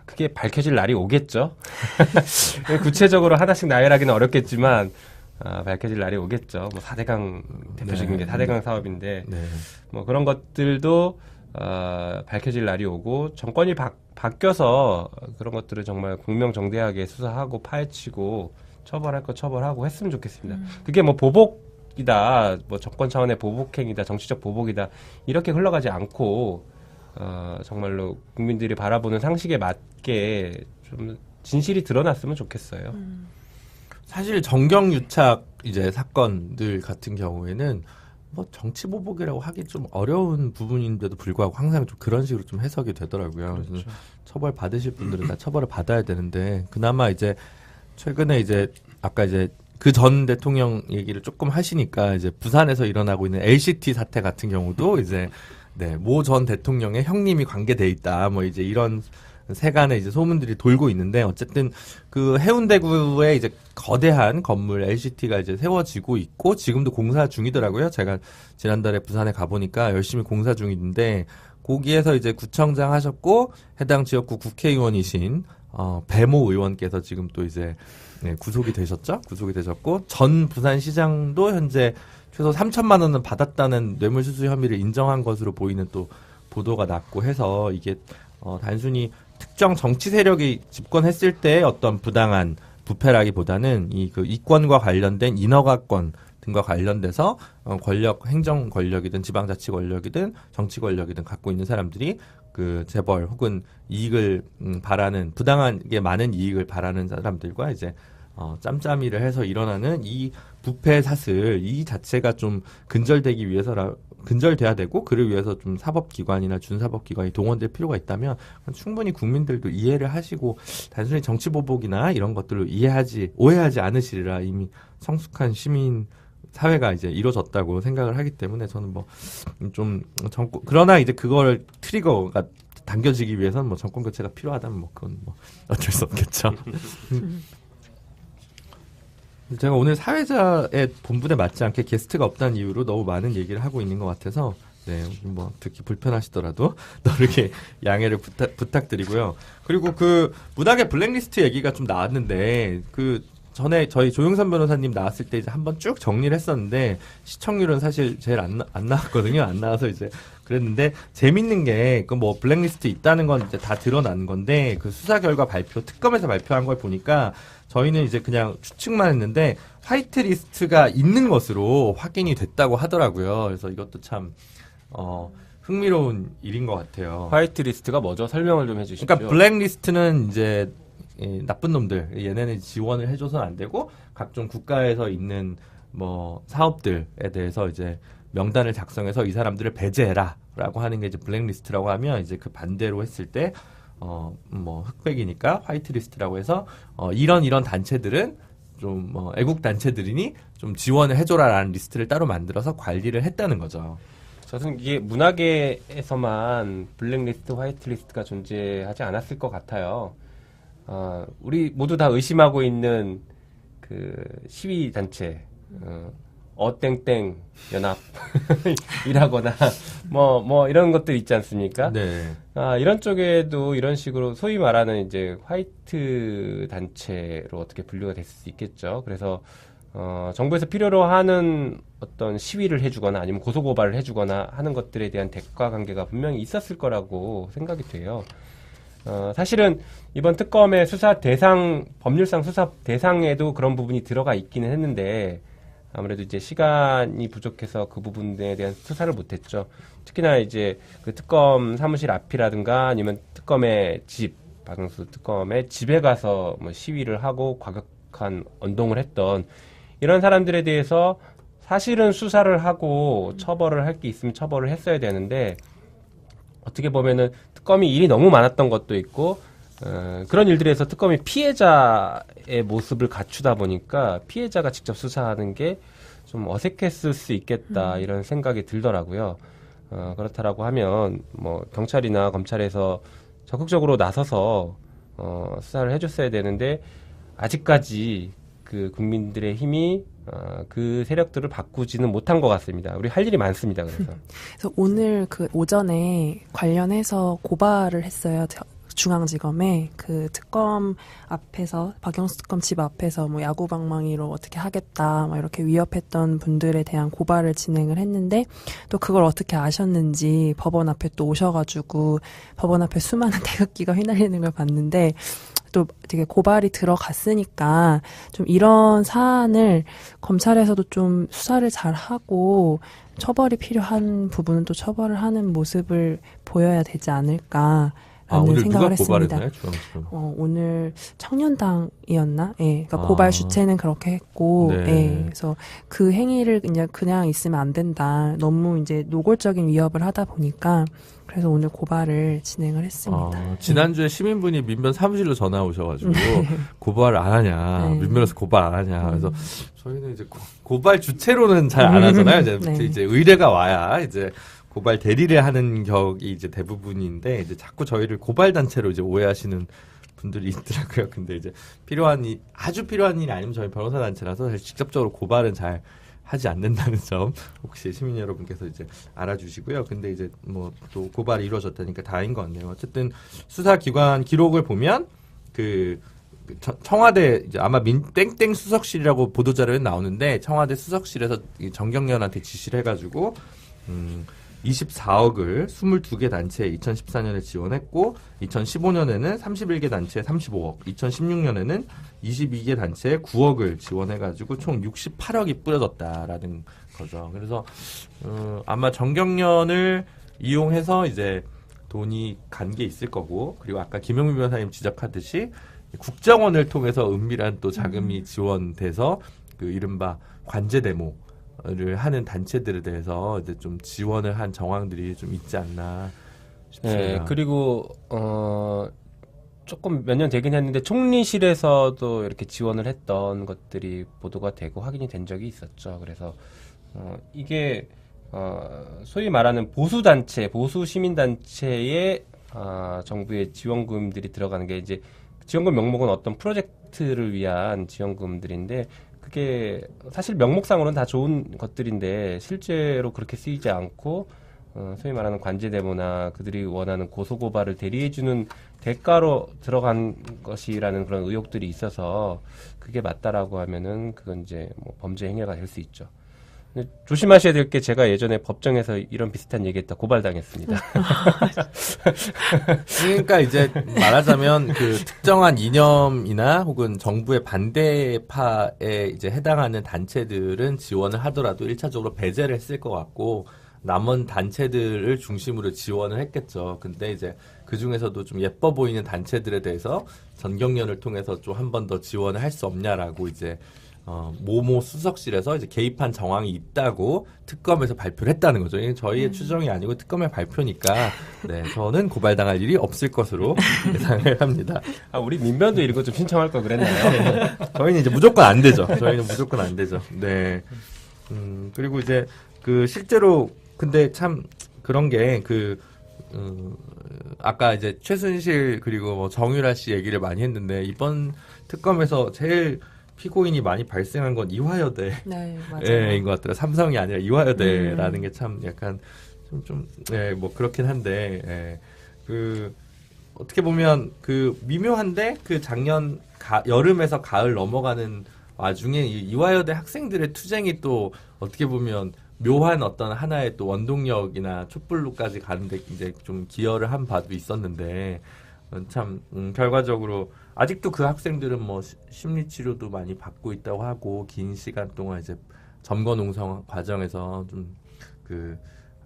그게 밝혀질 날이 오겠죠. 구체적으로 하나씩 나열하기는 어렵겠지만 밝혀질 날이 오겠죠. 뭐 4대강 대표적인 게 4대강 사업인데 네. 뭐 그런 것들도 밝혀질 날이 오고 정권이 바뀌어서 그런 것들을 정말 공명정대하게 수사하고 파헤치고 처벌할 거 처벌하고 했으면 좋겠습니다. 그게 뭐 보복 보복이다, 뭐 정권 차원의 보복행위다, 정치적 보복이다 이렇게 흘러가지 않고 정말로 국민들이 바라보는 상식에 맞게 좀 진실이 드러났으면 좋겠어요. 사실 정경유착 이제 사건들 같은 경우에는 뭐 정치 보복이라고 하기 좀 어려운 부분인데도 불구하고 항상 좀 그런 식으로 좀 해석이 되더라고요. 그렇죠. 그래서 처벌 받으실 분들은 다 처벌을 받아야 되는데 그나마 이제 최근에 이제 아까 이제 그 전 대통령 얘기를 조금 하시니까 이제 부산에서 일어나고 있는 LCT 사태 같은 경우도 이제 네, 모 전 대통령의 형님이 관계돼 있다. 뭐 이제 이런 세간에 이제 소문들이 돌고 있는데 어쨌든 그 해운대구에 이제 거대한 건물 LCT가 이제 세워지고 있고 지금도 공사 중이더라고요. 제가 지난달에 부산에 가보니까 열심히 공사 중인데 거기에서 이제 구청장 하셨고 해당 지역구 국회의원이신 배모 의원께서 지금 또 이제 네, 구속이 되셨죠? 구속이 되셨고 전 부산시장도 현재 최소 3천만 원은 받았다는 뇌물수수 혐의를 인정한 것으로 보이는 또 보도가 났고 해서 이게 단순히 특정 정치 세력이 집권했을 때 어떤 부당한 부패라기보다는 이 그 이권과 관련된 인허가권 등과 관련돼서 권력, 행정 권력이든 지방자치 권력이든 정치 권력이든 갖고 있는 사람들이 그 재벌 혹은 이익을 바라는 부당하게 많은 이익을 바라는 사람들과 이제 짬짬이를 해서 일어나는 이 부패 사슬 이 자체가 좀 근절되기 위해서라 근절돼야 되고 그를 위해서 좀 사법기관이나 준사법기관이 동원될 필요가 있다면 충분히 국민들도 이해를 하시고 단순히 정치보복이나 이런 것들로 오해하지 않으시리라 이미 성숙한 시민 사회가 이제 이루어졌다고 생각을 하기 때문에 저는 뭐 좀 그러나 이제 그걸 트리거가 당겨지기 위해서는 뭐 정권 교체가 필요하다면 뭐 그건 뭐 어쩔 수 없겠죠. 제가 오늘 사회자의 본분에 맞지 않게 게스트가 없다는 이유로 너무 많은 얘기를 하고 있는 것 같아서 네, 뭐 듣기 불편하시더라도 이렇게 양해를 부탁드리고요. 그리고 그 문학의 블랙리스트 얘기가 좀 나왔는데 그 전에 저희 조용선 변호사님 나왔을 때 이제 한번 쭉 정리를 했었는데 시청률은 사실 제일 안 나왔거든요. 안 나와서 이제 그랬는데 재밌는 게 그 뭐 블랙리스트 있다는 건 이제 다 드러난 건데 그 수사 결과 특검에서 발표한 걸 보니까 저희는 이제 그냥 추측만 했는데 화이트리스트가 있는 것으로 확인이 됐다고 하더라고요. 그래서 이것도 참 흥미로운 일인 것 같아요. 화이트리스트가 뭐죠? 설명을 좀 해주시죠. 그러니까 블랙리스트는 이제 나쁜 놈들 얘네는 지원을 해줘서는 안 되고 각종 국가에서 있는 뭐 사업들에 대해서 이제 명단을 작성해서 이 사람들을 배제해라라고 하는 게 이제 블랙리스트라고 하면 이제 그 반대로 했을 때 뭐 흑백이니까 화이트리스트라고 해서 이런 단체들은 좀 애국 단체들이니 좀 지원을 해줘라라는 리스트를 따로 만들어서 관리를 했다는 거죠. 저는 이게 문학에서만 블랙리스트, 화이트리스트가 존재하지 않았을 것 같아요. 우리 모두 다 의심하고 있는 그 시위 단체, 어땡땡 연합이라거나 뭐 이런 것들 있지 않습니까? 네. 이런 쪽에도 이런 식으로 소위 말하는 이제 화이트 단체로 어떻게 분류가 될 수 있겠죠. 그래서 정부에서 필요로 하는 어떤 시위를 해주거나 아니면 고소고발을 해주거나 하는 것들에 대한 대가 관계가 분명히 있었을 거라고 생각이 돼요. 사실은 이번 특검의 법률상 수사 대상에도 그런 부분이 들어가 있기는 했는데 아무래도 이제 시간이 부족해서 그 부분에 대한 수사를 못했죠. 특히나 이제 그 특검 사무실 앞이라든가 아니면 특검의 박영수 특검의 집에 가서 뭐 시위를 하고 과격한 언동을 했던 이런 사람들에 대해서 사실은 수사를 하고 처벌을 할 게 있으면 처벌을 했어야 되는데 어떻게 보면은 특검이 일이 너무 많았던 것도 있고 그런 일들에서 특검이 피해자의 모습을 갖추다 보니까 피해자가 직접 수사하는 게 좀 어색했을 수 있겠다 이런 생각이 들더라고요. 그렇다라고 하면 뭐 경찰이나 검찰에서 적극적으로 나서서 수사를 해줬어야 되는데 아직까지 그 국민들의 힘이 그 세력들을 바꾸지는 못한 것 같습니다. 우리 할 일이 많습니다. 그래서 오늘 그 오전에 관련해서 고발을 했어요. 중앙지검에 그 특검 앞에서 박영수 특검 집 앞에서 뭐 야구방망이로 어떻게 하겠다 막 이렇게 위협했던 분들에 대한 고발을 진행을 했는데 또 그걸 어떻게 아셨는지 법원 앞에 또 오셔가지고 법원 앞에 수많은 태극기가 휘날리는 걸 봤는데 또 되게 고발이 들어갔으니까 좀 이런 사안을 검찰에서도 좀 수사를 잘 하고 처벌이 필요한 부분은 또 처벌을 하는 모습을 보여야 되지 않을까. 오늘 생각을 누가 했습니다. 고발했나요? 중앙지검. 오늘 청년당이었나? 예. 그러니까 아. 고발 주체는 그렇게 했고, 네. 예. 그래서 그 행위를 그냥 있으면 안 된다. 너무 이제 노골적인 위협을 하다 보니까 그래서 오늘 고발을 진행을 했습니다. 지난주에 시민분이 민변 사무실로 전화 오셔가지고 고발 안 하냐, 네. 민변에서 고발 안 하냐. 그래서 저희는 이제 고발 주체로는 잘 안 하잖아요. 이제 의뢰가 와야 이제 고발 대리를 하는 격이 이제 대부분인데 이제 자꾸 저희를 고발 단체로 이제 오해하시는 분들이 있더라고요. 근데 이제 아주 필요한 일이 아니면 저희 변호사 단체라서 사실 직접적으로 고발은 잘 하지 않는다는 점 혹시 시민 여러분께서 이제 알아주시고요. 근데 이제 뭐 또 고발이 이루어졌다니까 다행인 것 같네요. 어쨌든 수사기관 기록을 보면 청와대 이제 아마 땡땡 수석실이라고 보도자료에 나오는데 청와대 수석실에서 정경련한테 지시를 해가지고 24억을 22개 단체에 2014년에 지원했고 2015년에는 31개 단체에 35억, 2016년에는 22개 단체에 9억을 지원해가지고 총 68억이 뿌려졌다라는 거죠. 그래서 아마 정경련을 이용해서 이제 돈이 간 게 있을 거고, 그리고 아까 김용민 변호사님 지적하듯이 국정원을 통해서 은밀한 또 자금이 지원돼서 그 이른바 관제 데모 를 하는 단체들에 대해서 이제 좀 지원을 한 정황들이 좀 있지 않나 싶습니다. 네, 그리고 조금 몇 년 되긴 했는데 총리실에서도 이렇게 지원을 했던 것들이 보도가 되고 확인이 된 적이 있었죠. 그래서 이게 소위 말하는 보수 단체, 보수 시민 단체의 정부의 지원금들이 들어가는 게 이제 지원금 명목은 어떤 프로젝트를 위한 지원금들인데. 그게 사실 명목상으로는 다 좋은 것들인데 실제로 그렇게 쓰이지 않고 소위 말하는 관제 데모나 그들이 원하는 고소고발을 대리해주는 대가로 들어간 것이라는 그런 의혹들이 있어서 그게 맞다라고 하면은 그건 이제 뭐 범죄 행위가 될 수 있죠. 근데 조심하셔야 될 게 제가 예전에 법정에서 이런 비슷한 얘기했다 고발당했습니다. 그러니까 이제 말하자면 그 특정한 이념이나 혹은 정부의 반대파에 이제 해당하는 단체들은 지원을 하더라도 1차적으로 배제를 했을 것 같고 남은 단체들을 중심으로 지원을 했겠죠. 근데 이제 그 중에서도 좀 예뻐 보이는 단체들에 대해서 전경련을 통해서 좀 한 번 더 지원을 할 수 없냐라고 이제 모모 수석실에서 이제 개입한 정황이 있다고 특검에서 발표를 했다는 거죠. 이게 저희의 추정이 아니고 특검의 발표니까, 네, 저는 고발당할 일이 없을 것으로 예상을 합니다. 우리 민변도 이런 거 좀 신청할 걸 그랬나요? 저희는 이제 무조건 안 되죠. 저희는 무조건 안 되죠. 네. 그리고 이제 실제로 근데 참 그런 게 아까 이제 최순실 그리고 뭐 정유라 씨 얘기를 많이 했는데 이번 특검에서 제일 피고인이 많이 발생한 건 이화여대. 네, 맞아요. 예, 인것 같더라. 삼성이 아니라 이화여대라는 게 참 약간 뭐 그렇긴 한데, 어떻게 보면 미묘한데 작년 여름에서 가을 넘어가는 와중에 이화여대 학생들의 투쟁이 또 어떻게 보면 묘한 어떤 하나의 또 원동력이나 촛불로까지 가는데 이제 좀 기여를 한 바도 있었는데, 참 결과적으로 아직도 그 학생들은 뭐 심리 치료도 많이 받고 있다고 하고 긴 시간 동안 이제 점거 농성 과정에서 좀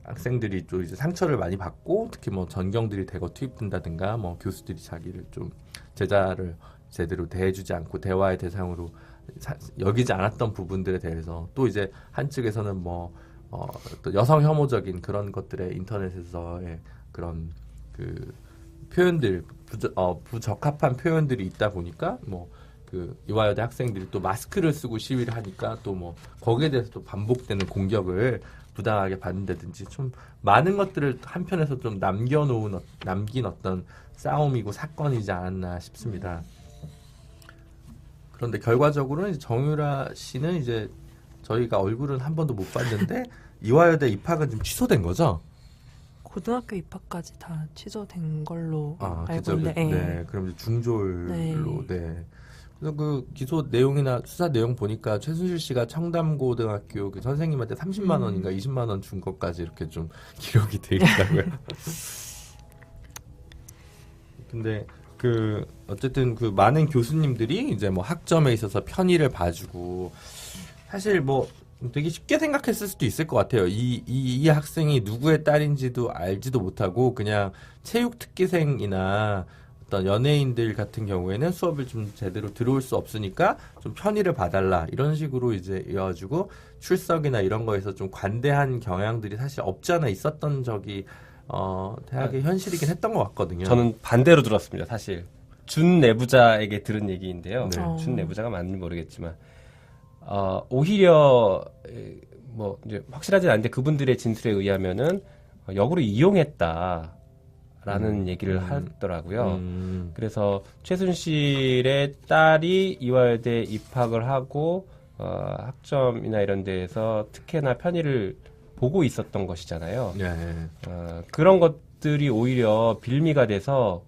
학생들이 또 이제 상처를 많이 받고 특히 뭐 전경들이 대거 투입된다든가 뭐 교수들이 자기를 좀 제자를 제대로 대해주지 않고 대화의 대상으로 여기지 않았던 부분들에 대해서 또 이제 한측에서는 또 여성 혐오적인 그런 것들의 인터넷에서의 그런 표현들 부적합한 표현들이 있다 보니까 이화여대 학생들이 또 마스크를 쓰고 시위를 하니까 또 거기에 대해서 또 반복되는 공격을 부당하게 받는다든지 좀 많은 것들을 한편에서 좀 남긴 어떤 싸움이고 사건이지 않았나 싶습니다. 그런데 결과적으로는 정유라 씨는 이제 저희가 얼굴은 한 번도 못 봤는데 이화여대 입학은 좀 취소된 거죠? 고등학교 입학까지 다 취소된 걸로 알고 그죠? 있는데. 네, 그럼 이제 중졸로. 네. 그래서 기소 내용이나 수사 내용 보니까 최순실 씨가 청담고등학교 선생님한테 30만 원인가 20만 원 준 것까지 이렇게 좀 기록이 돼 있다고요. 근데 어쨌든 그 많은 교수님들이 이제 뭐 학점에 있어서 편의를 봐주고, 사실 뭐 되게 쉽게 생각했을 수도 있을 것 같아요. 이 학생이 누구의 딸인지도 알지도 못하고, 그냥 체육특기생이나 어떤 연예인들 같은 경우에는 수업을 좀 제대로 들어올 수 없으니까 좀 편의를 봐달라. 이런 식으로 이제 이어가지고 출석이나 이런 거에서 좀 관대한 경향들이 사실 없지 않아 있었던 적이 대학의 현실이긴 했던 것 같거든요. 저는 반대로 들었습니다. 사실 준 내부자에게 들은 얘기인데요. 네. 준 내부자가 맞는지 모르겠지만 오히려 뭐 이제 확실하진 않은데 그분들의 진술에 의하면은 역으로 이용했다라는 얘기를 하더라고요. 그래서 최순실의 딸이 이화여대 입학을 하고 학점이나 이런 데에서 특혜나 편의를 보고 있었던 것이잖아요. 네. 그런 것들이 오히려 빌미가 돼서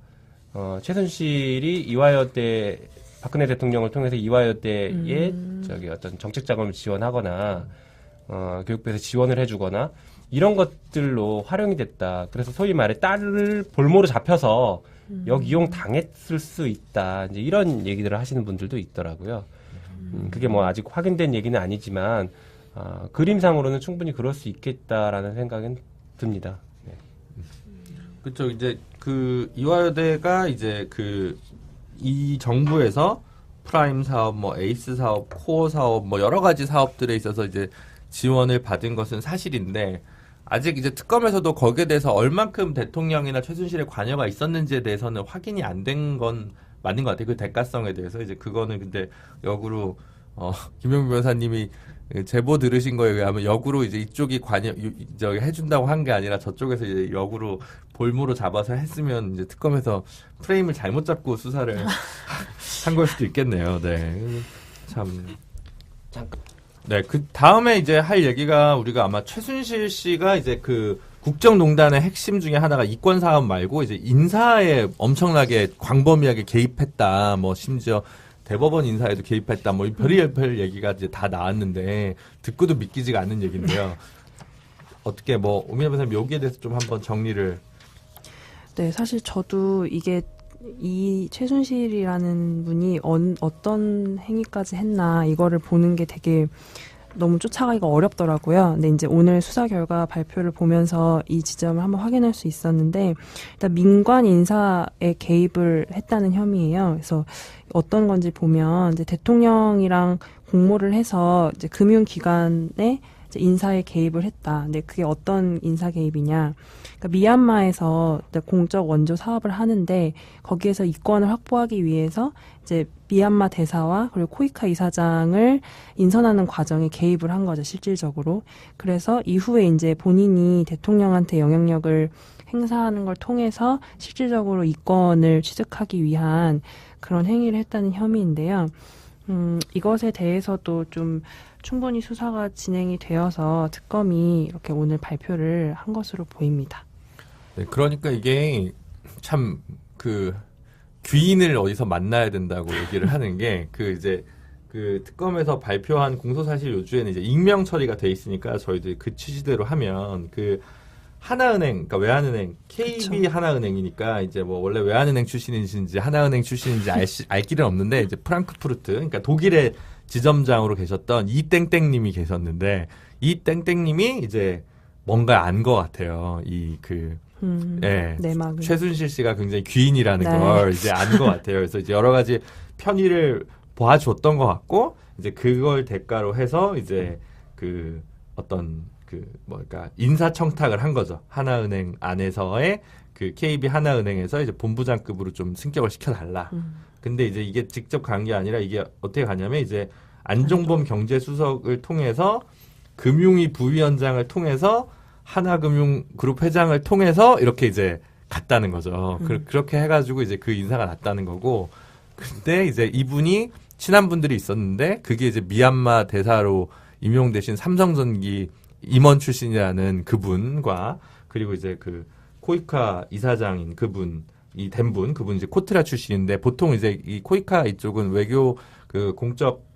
최순실이 이화여대 박근혜 대통령을 통해서 이화여대에 어떤 정책 자금을 지원하거나 교육부에서 지원을 해주거나 이런 것들로 활용이 됐다. 그래서 소위 말해 딸을 볼모로 잡혀서 역이용 당했을 수 있다. 이제 이런 얘기들을 하시는 분들도 있더라고요. 그게 뭐 아직 확인된 얘기는 아니지만 그림상으로는 충분히 그럴 수 있겠다라는 생각은 듭니다. 네. 그렇죠. 이제 그 이화여대가 이제 이 정부에서 프라임 사업, 뭐 에이스 사업, 코어 사업, 뭐 여러 가지 사업들에 있어서 이제 지원을 받은 것은 사실인데, 아직 이제 특검에서도 거기에 대해서 얼만큼 대통령이나 최순실의 관여가 있었는지에 대해서는 확인이 안 된 건 맞는 것 같아요. 그 대가성에 대해서 이제 그거는 근데 역으로 김영민 변호사님이 제보 들으신 거에 의하면 역으로 이제 이쪽이 해준다고 한 게 아니라 저쪽에서 이제 역으로 볼모로 잡아서 했으면 이제 특검에서 프레임을 잘못 잡고 수사를 한 걸 수도 있겠네요. 네. 참. 네. 그 다음에 이제 할 얘기가 우리가 아마 최순실 씨가 이제 그 국정농단의 핵심 중에 하나가 이권 사업 말고 이제 인사에 엄청나게 광범위하게 개입했다. 뭐 심지어 대법원 인사에도 개입했다. 뭐 별의별 얘기가 이제 다 나왔는데 듣고도 믿기지가 않는 얘기인데요. 어떻게 뭐 오민아 변호사님 여기에 대해서 좀 한번 정리를. 네, 사실 저도 이 최순실이라는 분이 어떤 행위까지 했나 이거를 보는 게 되게 너무 쫓아가기가 어렵더라고요. 근데 이제 오늘 수사 결과 발표를 보면서 이 지점을 한번 확인할 수 있었는데, 일단 민관 인사에 개입을 했다는 혐의예요. 그래서 어떤 건지 보면 이제 대통령이랑 공모를 해서 이제 금융기관에 이제 인사에 개입을 했다. 근데 그게 어떤 인사 개입이냐? 그러니까 미얀마에서 공적 원조 사업을 하는데 거기에서 이권을 확보하기 위해서 이제 미얀마 대사와 그리고 코이카 이사장을 인선하는 과정에 개입을 한 거죠, 실질적으로. 그래서 이후에 이제 본인이 대통령한테 영향력을 행사하는 걸 통해서 실질적으로 이권을 취득하기 위한 그런 행위를 했다는 혐의인데요. 이것에 대해서도 좀 충분히 수사가 진행이 되어서 특검이 이렇게 오늘 발표를 한 것으로 보입니다. 네, 그러니까 이게 참 귀인을 어디서 만나야 된다고 얘기를 하는 게 이제 특검에서 발표한 공소사실 요주에는 이제 익명 처리가 돼 있으니까 저희들이 그 취지대로 하면 하나은행, 그러니까 외환은행, KB 그쵸. 하나은행이니까 이제 뭐 원래 외환은행 출신인지 하나은행 출신인지 알 길은 없는데 이제 프랑크푸르트, 그러니까 독일의 지점장으로 계셨던 이땡땡님이 계셨는데 이땡땡님이 이제 뭔가 안 것 같아요. 예, 내막을. 최순실 씨가 굉장히 귀인이라는 네. 걸 이제 안 것 같아요. 그래서 이제 여러 가지 편의를 봐줬던 것 같고 이제 그걸 대가로 해서 이제 인사청탁을 한 거죠. 하나은행 안에서의 KB 하나은행에서 이제 본부장급으로 좀 승격을 시켜달라. 근데 이제 이게 직접 간 게 아니라 이게 어떻게 가냐면 이제 안종범 경제수석을 통해서 금융위 부위원장을 통해서 하나금융그룹 회장을 통해서 이렇게 이제 갔다는 거죠. 그렇게 해가지고 이제 그 인사가 났다는 거고. 근데 이제 이분이 친한 분들이 있었는데 그게 이제 미얀마 대사로 임용되신 삼성전기 임원 출신이라는 그분과 그리고 이제 코이카 이사장인 그분 이제 코트라 출신인데 보통 이제 이 코이카 이쪽은 외교 공적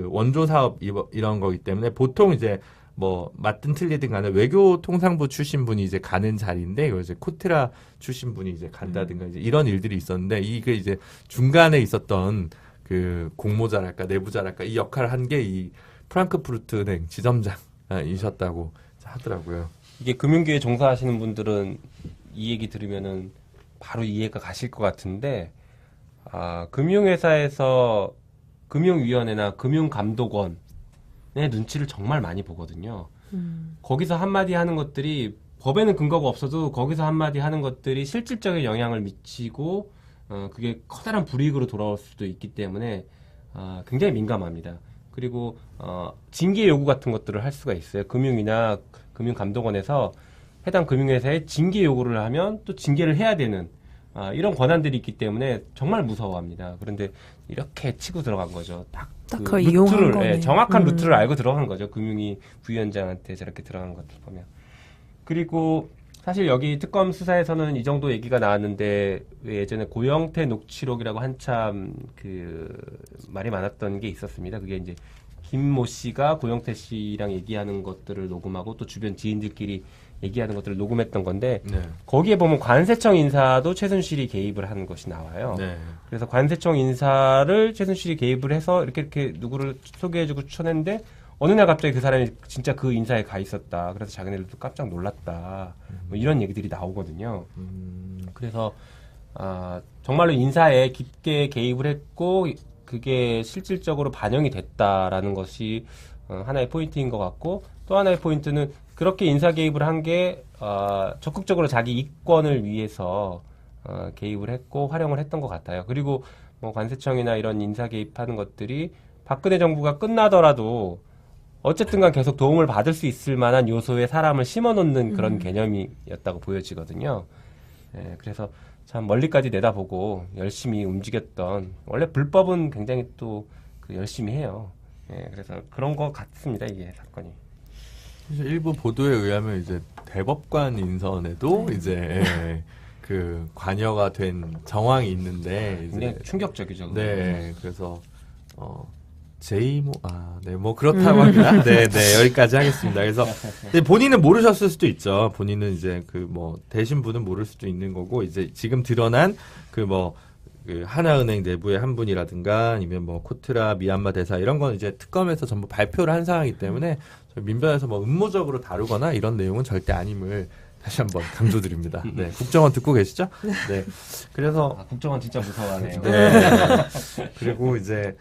원조 사업 이런 거기 때문에 보통 이제 뭐 맞든 틀리든 간에 외교통상부 출신 분이 이제 가는 자리인데 이거 이제 코트라 출신 분이 이제 간다든가 이제 이런 일들이 있었는데 이게 이제 중간에 있었던 그 공모자랄까 내부자랄까 이 역할을 한 게 이 프랑크푸르트 은행 지점장이셨다고 하더라고요. 이게 금융계에 종사하시는 분들은 이 얘기 들으면은 바로 이해가 가실 것 같은데, 금융회사에서 금융위원회나 금융감독원의 눈치를 정말 많이 보거든요. 거기서 한마디 하는 것들이 법에는 근거가 없어도 거기서 한마디 하는 것들이 실질적인 영향을 미치고 그게 커다란 불이익으로 돌아올 수도 있기 때문에 굉장히 민감합니다. 그리고 징계 요구 같은 것들을 할 수가 있어요. 금융이나 금융감독원에서 해당 금융회사에 징계 요구를 하면 또 징계를 해야 되는 이런 권한들이 있기 때문에 정말 무서워합니다. 그런데 이렇게 치고 들어간 거죠. 딱 그걸 이용한 거네. 정확한 루트를 알고 들어간 거죠. 금융위 부위원장한테 저렇게 들어간 것들 보면. 그리고 사실 여기 특검 수사에서는 이 정도 얘기가 나왔는데 왜 예전에 고영태 녹취록이라고 한참 그 말이 많았던 게 있었습니다. 그게 이제 김모 씨가 고영태 씨랑 얘기하는 것들을 녹음하고 또 주변 지인들끼리 얘기하는 것들을 녹음했던 건데 네. 거기에 보면 관세청 인사도 최순실이 개입을 하는 것이 나와요. 네. 그래서 관세청 인사를 최순실이 개입을 해서 이렇게 누구를 소개해주고 추천했는데 어느 날 갑자기 그 사람이 진짜 그 인사에 가 있었다. 그래서 자기네들도 깜짝 놀랐다. 뭐 이런 얘기들이 나오거든요. 그래서 정말로 인사에 깊게 개입을 했고 그게 실질적으로 반영이 됐다라는 것이 하나의 포인트인 것 같고 또 하나의 포인트는 그렇게 인사 개입을 한 게 적극적으로 자기 이권을 위해서 개입을 했고 활용을 했던 것 같아요. 그리고 뭐 관세청이나 이런 인사 개입하는 것들이 박근혜 정부가 끝나더라도 어쨌든간 계속 도움을 받을 수 있을 만한 요소에 사람을 심어놓는 그런 개념이었다고 보여지거든요. 예, 그래서 참 멀리까지 내다보고 열심히 움직였던 원래 불법은 굉장히 또 열심히 해요. 예, 그래서 그런 것 같습니다. 이게 사건이. 일부 보도에 의하면 이제 대법관 인선에도 이제 그 관여가 된 정황이 있는데 굉장히 이제 충격적이죠. 네, 그래서 네, 뭐 그렇다고 합니다. 네, 여기까지 하겠습니다. 그래서 근데 본인은 모르셨을 수도 있죠. 본인은 이제 그 뭐 되신 분은 모를 수도 있는 거고 이제 지금 드러난 그 하나은행 내부의 한 분이라든가 아니면 뭐 코트라 미얀마 대사 이런 건 이제 특검에서 전부 발표를 한 상황이기 때문에 민변에서 뭐 음모적으로 다루거나 이런 내용은 절대 아님을 다시 한번 강조드립니다. 네, 국정원 듣고 계시죠? 네, 그래서 국정원 진짜 무서워하네요. 네. 그리고 이제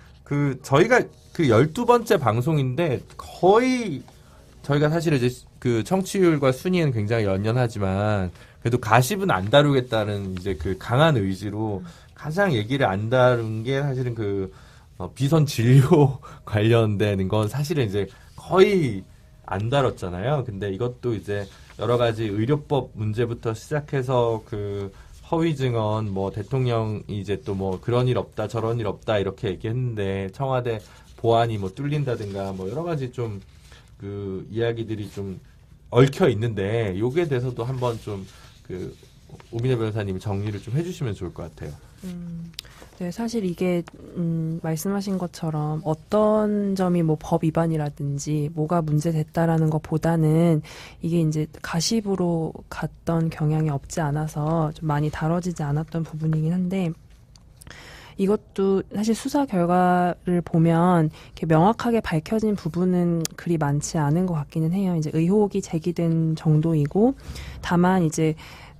저희가 12번째 방송인데 거의 저희가 사실 이제 그 청취율과 순위는 굉장히 연연하지만 그래도 가십은 안 다루겠다는 이제 그 강한 의지로 가장 얘기를 안 다룬 게 사실은 비선 진료 관련된 건 사실은 이제 거의 안 다뤘잖아요. 근데 이것도 이제 여러 가지 의료법 문제부터 시작해서 허위 증언, 뭐 대통령이 이제 또 뭐 그런 일 없다, 저런 일 없다 이렇게 얘기했는데 청와대 보안이 뭐 뚫린다든가 뭐 여러 가지 좀 이야기들이 좀 얽혀 있는데 여기에 대해서도 한번 좀 오민혜 변호사님이 정리를 좀 해주시면 좋을 것 같아요. 네, 사실 이게 말씀하신 것처럼 어떤 점이 뭐 법 위반이라든지 뭐가 문제됐다라는 것보다는 이게 이제 가십으로 갔던 경향이 없지 않아서 좀 많이 다뤄지지 않았던 부분이긴 한데 이것도 사실 수사 결과를 보면 이렇게 명확하게 밝혀진 부분은 그리 많지 않은 것 같기는 해요. 이제 의혹이 제기된 정도이고 다만 이제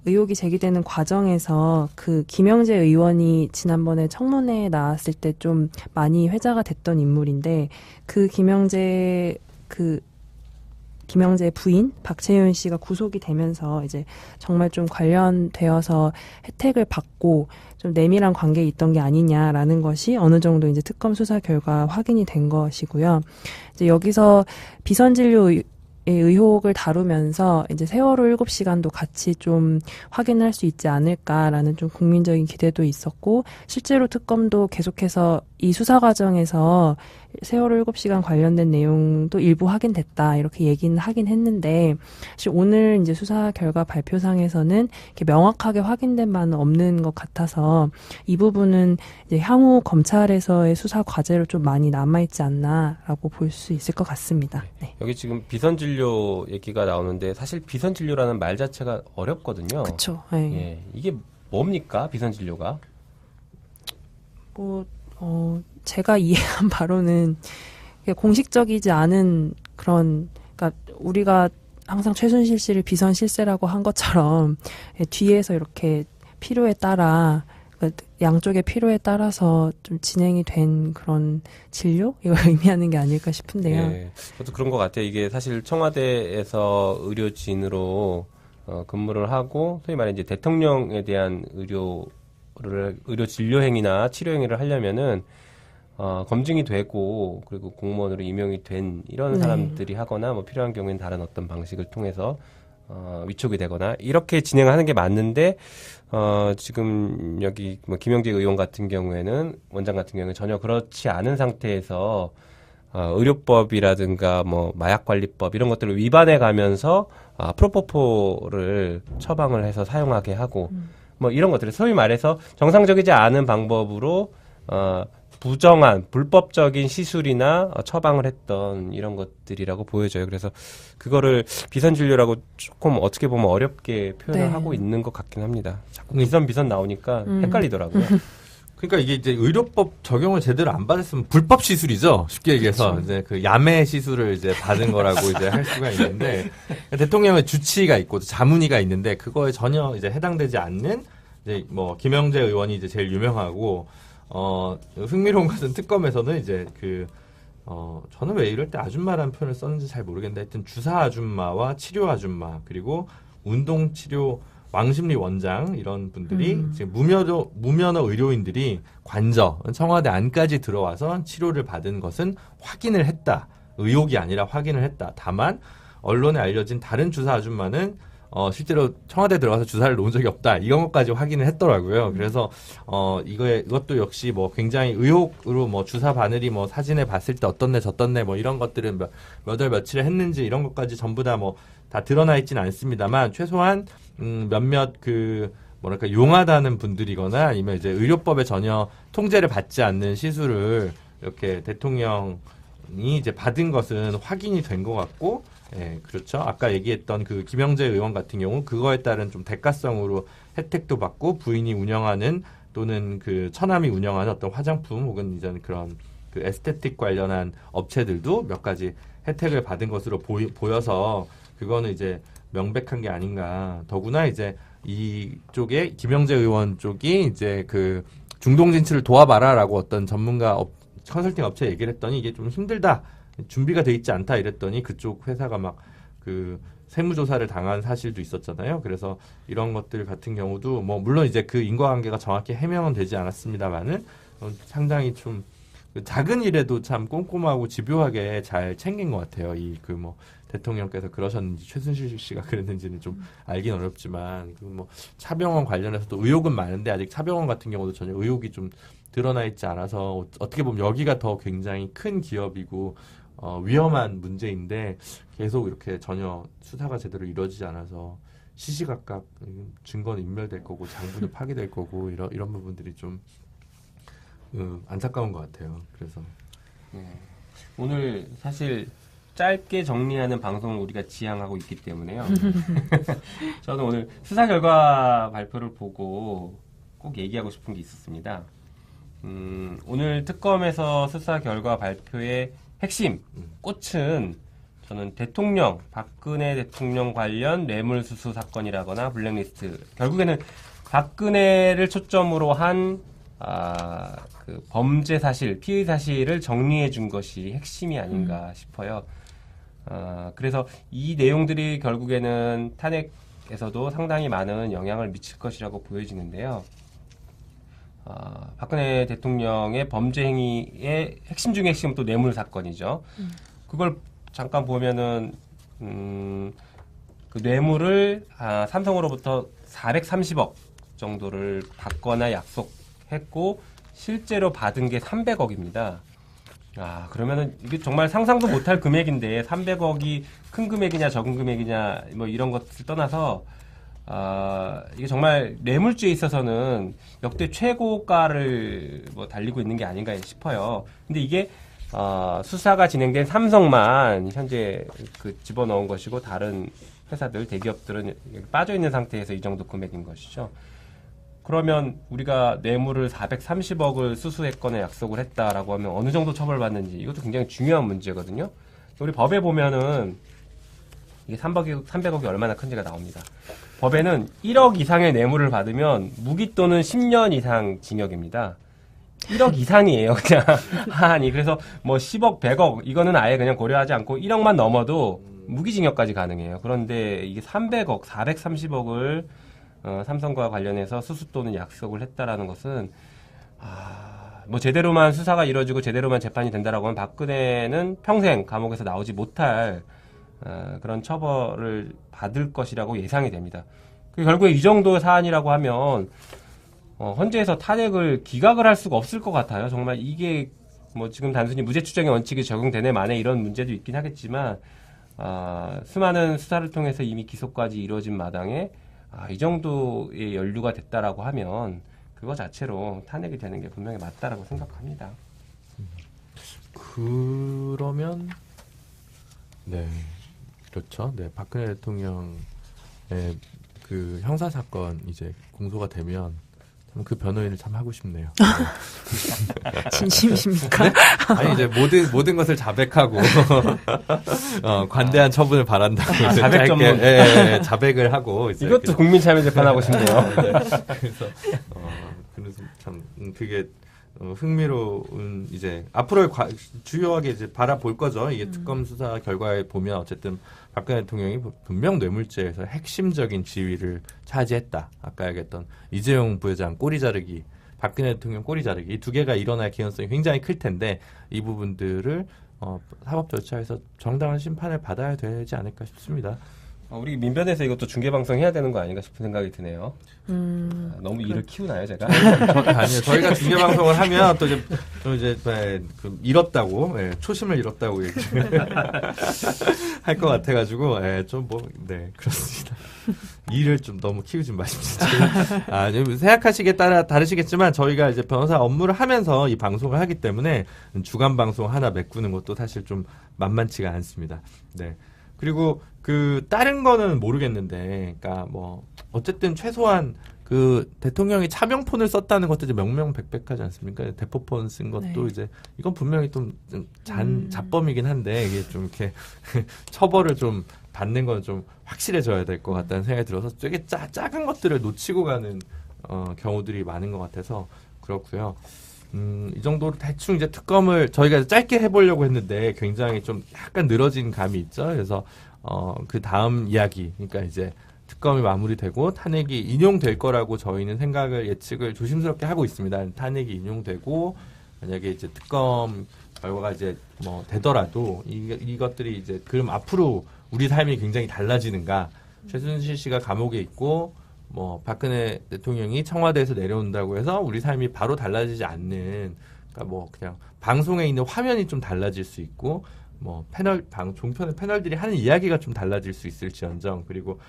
의혹이 제기되는 과정에서 김영재 의원이 지난번에 청문회에 나왔을 때 좀 많이 회자가 됐던 인물인데 김영재의 부인 박채윤 씨가 구속이 되면서 이제 정말 좀 관련되어서 혜택을 받고 좀 내밀한 관계에 있던 게 아니냐라는 것이 어느 정도 이제 특검 수사 결과 확인이 된 것이고요. 이제 여기서 비선진료 의혹을 다루면서 이제 세월호 7시간도 같이 좀 확인할 수 있지 않을까라는 좀 국민적인 기대도 있었고 실제로 특검도 계속해서 이 수사 과정에서 세월호 7시간 관련된 내용도 일부 확인됐다 이렇게 얘기는 하긴 했는데 사실 오늘 이제 수사 결과 발표상에서는 이렇게 명확하게 확인된 바는 없는 것 같아서 이 부분은 이제 향후 검찰에서의 수사 과제로 좀 많이 남아있지 않나라고 볼 수 있을 것 같습니다. 네. 여기 지금 비선진료 얘기가 나오는데 사실 비선진료라는 말 자체가 어렵거든요. 그렇죠. 네. 예, 이게 뭡니까 비선진료가? 제가 이해한 바로는 공식적이지 않은 그런, 그러니까 우리가 항상 최순실 씨를 비선 실세라고 한 것처럼 뒤에서 이렇게 필요에 따라, 그러니까 양쪽의 필요에 따라서 좀 진행이 된 그런 진료? 이걸 의미하는 게 아닐까 싶은데요. 예, 저도 그런 것 같아요. 이게 사실 청와대에서 의료진으로 근무를 하고 소위 말해 이제 대통령에 대한 의료 진료 행위나 치료 행위를 하려면은 검증이 되고 그리고 공무원으로 임용이 된 이런 네. 사람들이 하거나 뭐 필요한 경우에는 다른 어떤 방식을 통해서 위촉이 되거나 이렇게 진행하는 게 맞는데 지금 여기 뭐 김영재 의원 같은 경우에는 원장 같은 경우에 전혀 그렇지 않은 상태에서 의료법이라든가 뭐 마약관리법 이런 것들을 위반해 가면서 프로포폴을 처방을 해서 사용하게 하고 뭐 이런 것들을 소위 말해서 정상적이지 않은 방법으로 부정한 불법적인 시술이나 처방을 했던 이런 것들이라고 보여져요. 그래서 그거를 비선진료라고 조금 어떻게 보면 어렵게 표현을 네. 하고 있는 것 같긴 합니다. 자꾸 비선 나오니까 헷갈리더라고요. 그러니까 이게 이제 의료법 적용을 제대로 안 받았으면 불법 시술이죠. 쉽게 얘기해서 그렇죠. 이제 그 야매 시술을 이제 받은 거라고 이제 할 수가 있는데 대통령의 주치의가 있고 자문의가 있는데 그거에 전혀 이제 해당되지 않는 이제 뭐 김영재 의원이 이제 제일 유명하고 흥미로운 것은 특검에서는 이제 저는 왜 이럴 때 아줌마라는 표현을 썼는지 잘 모르겠는데 하여튼 주사 아줌마와 치료 아줌마 그리고 운동 치료 왕심리 원장 이런 분들이 지금 무면허 의료인들이 관저 청와대 안까지 들어와서 치료를 받은 것은 확인을 했다. 의혹이 아니라 확인을 했다. 다만 언론에 알려진 다른 주사 아줌마는 실제로 청와대 들어가서 주사를 놓은 적이 없다. 이런 것까지 확인을 했더라고요. 그래서 이것도 역시 뭐 굉장히 의혹으로 뭐 주사 바늘이 뭐 사진에 봤을 때 어떻네 저떻네 뭐 이런 것들은 몇 월 며칠에 했는지 이런 것까지 전부 다 뭐 다 드러나 있지는 않습니다만 최소한 몇몇 뭐랄까 용하다는 분들이거나 아니면 이제 의료법에 전혀 통제를 받지 않는 시술을 이렇게 대통령이 이제 받은 것은 확인이 된 것 같고, 예, 그렇죠. 아까 얘기했던 그 김영재 의원 같은 경우 그거에 따른 좀 대가성으로 혜택도 받고 부인이 운영하는 또는 그 처남이 운영하는 어떤 화장품 혹은 이제 그런 그 에스테틱 관련한 업체들도 몇 가지 혜택을 받은 것으로 보여서 그거는 이제 명백한 게 아닌가. 더구나 이제 이쪽에 김영재 의원 쪽이 이제 그 중동 진출을 도와봐라라고 어떤 전문가 컨설팅 업체 얘기를 했더니 이게 좀 힘들다. 준비가 돼 있지 않다 이랬더니 그쪽 회사가 막 그 세무조사를 당한 사실도 있었잖아요. 그래서 이런 것들 같은 경우도 뭐 물론 이제 그 인과관계가 정확히 해명은 되지 않았습니다만은 상당히 좀 작은 일에도 참 꼼꼼하고 집요하게 잘 챙긴 것 같아요. 이 그 뭐 대통령께서 그러셨는지 최순실 씨가 그랬는지는 좀 알긴 어렵지만 그 뭐 차병원 관련해서도 의혹은 많은데 아직 차병원 같은 경우도 전혀 의혹이 좀 드러나 있지 않아서 어떻게 보면 여기가 더 굉장히 큰 기업이고 위험한 문제인데 계속 이렇게 전혀 수사가 제대로 이루어지지 않아서 시시각각 증거는 인멸될 거고 장부는 파기될 거고 이런 부분들이 좀 안타까운 것 같아요. 그래서 오늘 사실 짧게 정리하는 방송을 우리가 지향하고 있기 때문에요. 저는 오늘 수사 결과 발표를 보고 꼭 얘기하고 싶은 게 있었습니다. 오늘 특검에서 수사 결과 발표의 핵심, 꽃은 저는 박근혜 대통령 관련 뇌물수수 사건이라거나 블랙리스트, 결국에는 박근혜를 초점으로 한 그 범죄 사실, 피의 사실을 정리해 준 것이 핵심이 아닌가 싶어요. 그래서 이 내용들이 결국에는 탄핵에서도 상당히 많은 영향을 미칠 것이라고 보여지는데요. 박근혜 대통령의 범죄 행위의 핵심 중의 핵심은 또 뇌물 사건이죠. 그걸 잠깐 보면은 그 뇌물을 삼성으로부터 430억 정도를 받거나 약속했고 실제로 받은 게 300억입니다. 그러면은 이게 정말 상상도 못할 금액인데 300억이 큰 금액이냐 적은 금액이냐 뭐 이런 것을 떠나서 이게 정말 뇌물죄에 있어서는 역대 최고가를 뭐 달리고 있는 게 아닌가 싶어요. 근데 이게 수사가 진행된 삼성만 현재 그 집어넣은 것이고 다른 회사들 대기업들은 빠져 있는 상태에서 이 정도 금액인 것이죠. 그러면 우리가 뇌물을 430억을 수수했거나 약속을 했다라고 하면 어느 정도 처벌받는지 이것도 굉장히 중요한 문제거든요. 우리 법에 보면은 이게 300억이 얼마나 큰지가 나옵니다. 법에는 1억 이상의 뇌물을 받으면 무기 또는 10년 이상 징역입니다. 1억 이상이에요, 그냥 한이. 그래서 뭐 10억, 100억 이거는 아예 그냥 고려하지 않고 1억만 넘어도 무기징역까지 가능해요. 그런데 이게 300억, 430억을 삼성과 관련해서 수수 또는 약속을 했다라는 것은 뭐 제대로만 수사가 이루어지고 제대로만 재판이 된다라고 하면 박근혜는 평생 감옥에서 나오지 못할 그런 처벌을 받을 것이라고 예상이 됩니다. 결국에 이 정도 사안이라고 하면 헌재에서 탄핵을 기각을 할 수가 없을 것 같아요. 정말 이게 뭐 지금 단순히 무죄 추정의 원칙이 적용되네 마네 이런 문제도 있긴 하겠지만 수많은 수사를 통해서 이미 기소까지 이루어진 마당에 이 정도의 연루가 됐다라고 하면 그거 자체로 탄핵이 되는 게 분명히 맞다라고 생각합니다. 그러면 네 그렇죠. 네 박근혜 대통령의 그 형사 사건 이제 공소가 되면 그 변호인을 참 하고 싶네요. 진심이십니까? 네? 아니 이제 모든 것을 자백하고 관대한 처분을 바란다고 자백 전문 자백을 하고 이것도 국민참여재판 하고 싶네요. 그래서 참 그게 흥미로운 이제 앞으로 주요하게 이제 바라볼 거죠. 이게 특검 수사 결과에 보면 어쨌든 박근혜 대통령이 분명 뇌물죄에서 핵심적인 지위를 차지했다. 아까 얘기했던 이재용 부회장 꼬리 자르기, 박근혜 대통령 꼬리 자르기 이 두 개가 일어날 개연성이 굉장히 클 텐데 이 부분들을 사법 절차에서 정당한 심판을 받아야 되지 않을까 싶습니다. 우리 민변에서 이것도 중계방송 해야 되는 거 아닌가 싶은 생각이 드네요. 너무 일을 키우나요, 제가? 아니요. 저희가 중계방송을 하면 또 이제 잃었다고, 초심을 잃었다고 할 것 같아가지고, 네, 그렇습니다. 일을 좀 너무 키우지 마십시오. 생각하시기에 따라 다르시겠지만 저희가 이제 변호사 업무를 하면서 이 방송을 하기 때문에 주간 방송 하나 메꾸는 것도 사실 좀 만만치가 않습니다. 네. 그리고 다른 거는 모르겠는데, 그러니까 어쨌든 최소한 대통령이 차명폰을 썼다는 것도 이제 명명백백하지 않습니까? 대포폰 쓴 것도 네. 이제, 이건 분명히 좀 잡범이긴 한데, 이게 좀 이렇게 처벌을 좀 받는 건 좀 확실해져야 될 것 같다는 생각이 들어서 되게 작은 것들을 놓치고 가는, 경우들이 많은 것 같아서 그렇고요. 이 정도로 대충 이제 특검을 저희가 짧게 해보려고 했는데 굉장히 좀 약간 늘어진 감이 있죠. 그래서 그 다음 이야기, 그러니까 이제 특검이 마무리되고 탄핵이 인용될 거라고 저희는 예측을 조심스럽게 하고 있습니다. 탄핵이 인용되고 만약에 이제 특검 결과가 이제 되더라도 이것들이 이제 그럼 앞으로 우리 삶이 굉장히 달라지는가? 최순실 씨가 감옥에 있고 박근혜 대통령이 청와대에서 내려온다고 해서 우리 삶이 바로 달라지지 않는, 그러니까 그냥 방송에 있는 화면이 좀 달라질 수 있고, 종편의 패널들이 하는 이야기가 좀 달라질 수 있을지언정, 그리고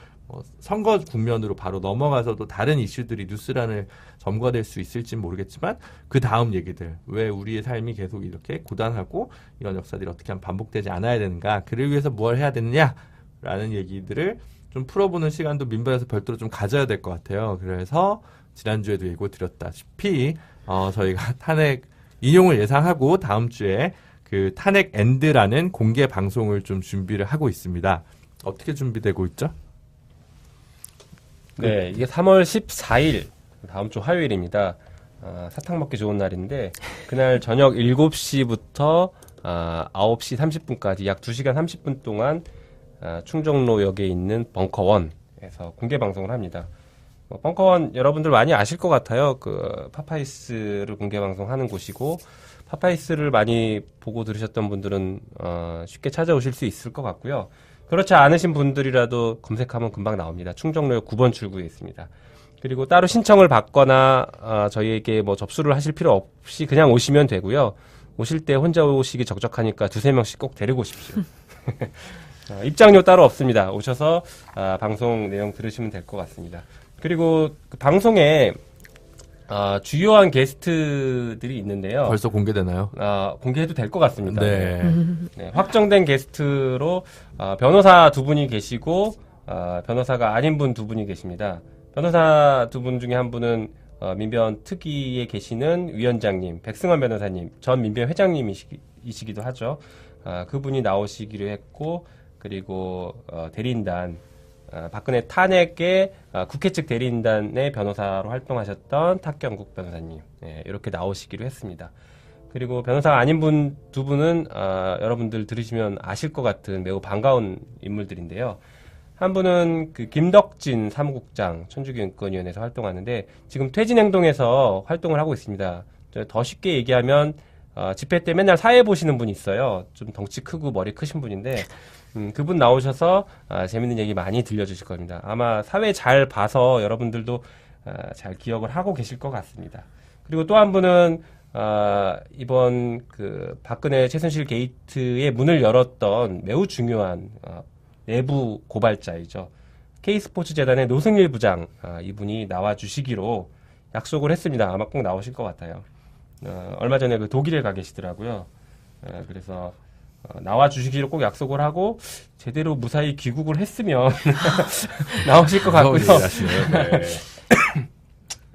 선거 국면으로 바로 넘어가서도 다른 이슈들이 뉴스란을 점거될 수 있을지는 모르겠지만, 그 다음 얘기들, 왜 우리의 삶이 계속 이렇게 고단하고 이런 역사들이 어떻게 하면 반복되지 않아야 되는가, 그를 위해서 뭘 해야 되느냐라는 얘기들을 좀 풀어보는 시간도 민변에서 별도로 좀 가져야 될 것 같아요. 그래서 지난주에도 예고 드렸다시피 저희가 탄핵 인용을 예상하고 다음 주에 그 탄핵 엔드라는 공개 방송을 좀 준비를 하고 있습니다. 어떻게 준비되고 있죠? 네, 이게 3월 14일 다음 주 화요일입니다. 사탕 먹기 좋은 날인데 그날 저녁 7시부터 9시 30분까지 약 2시간 30분 동안 충정로역에 있는 벙커원에서 공개 방송을 합니다. 벙커원 여러분들 많이 아실 것 같아요. 파파이스를 공개 방송하는 곳이고, 파파이스를 많이 보고 들으셨던 분들은 쉽게 찾아오실 수 있을 것 같고요. 그렇지 않으신 분들이라도 검색하면 금방 나옵니다. 충정로역 9번 출구에 있습니다. 그리고 따로 신청을 받거나 저희에게 접수를 하실 필요 없이 그냥 오시면 되고요. 오실 때 혼자 오시기 적적하니까 2-3명씩 꼭 데리고 오십시오. 입장료 따로 없습니다. 오셔서 방송 내용 들으시면 될 것 같습니다. 그리고 그 방송에 주요한 게스트들이 있는데요. 벌써 공개되나요? 공개해도 될 것 같습니다. 네. 네, 확정된 게스트로 변호사 2분이 계시고 변호사가 아닌 분 2분이 계십니다. 변호사 2분 중에 한 분은 민변 특위에 계시는 위원장님 백승원 변호사님, 전 민변 회장님이시기도 하죠. 그분이 나오시기로 했고, 그리고 대리인단 박근혜 탄핵의 국회 측 대리인단의 변호사로 활동하셨던 탁경국 변호사님, 이렇게 나오시기로 했습니다. 그리고 변호사가 아닌 분 2분은 여러분들 들으시면 아실 것 같은 매우 반가운 인물들인데요. 한 분은 그 김덕진 사무국장, 천주교인권위원회에서 활동하는데 지금 퇴진행동에서 활동을 하고 있습니다. 더 쉽게 얘기하면 집회 때 맨날 사회 보시는 분이 있어요. 좀 덩치 크고 머리 크신 분인데 그분 나오셔서 재밌는 얘기 많이 들려주실 겁니다. 아마 사회 잘 봐서 여러분들도 잘 기억을 하고 계실 것 같습니다. 그리고 또 한 분은 이번 그 박근혜 최순실 게이트의 문을 열었던 매우 중요한 내부 고발자이죠. K스포츠재단의 노승일 부장, 이분이 나와주시기로 약속을 했습니다. 아마 꼭 나오실 것 같아요. 얼마 전에 그 독일에 가 계시더라고요. 그래서 나와주시기로 꼭 약속을 하고 제대로 무사히 귀국을 했으면 나오실 것 같고요.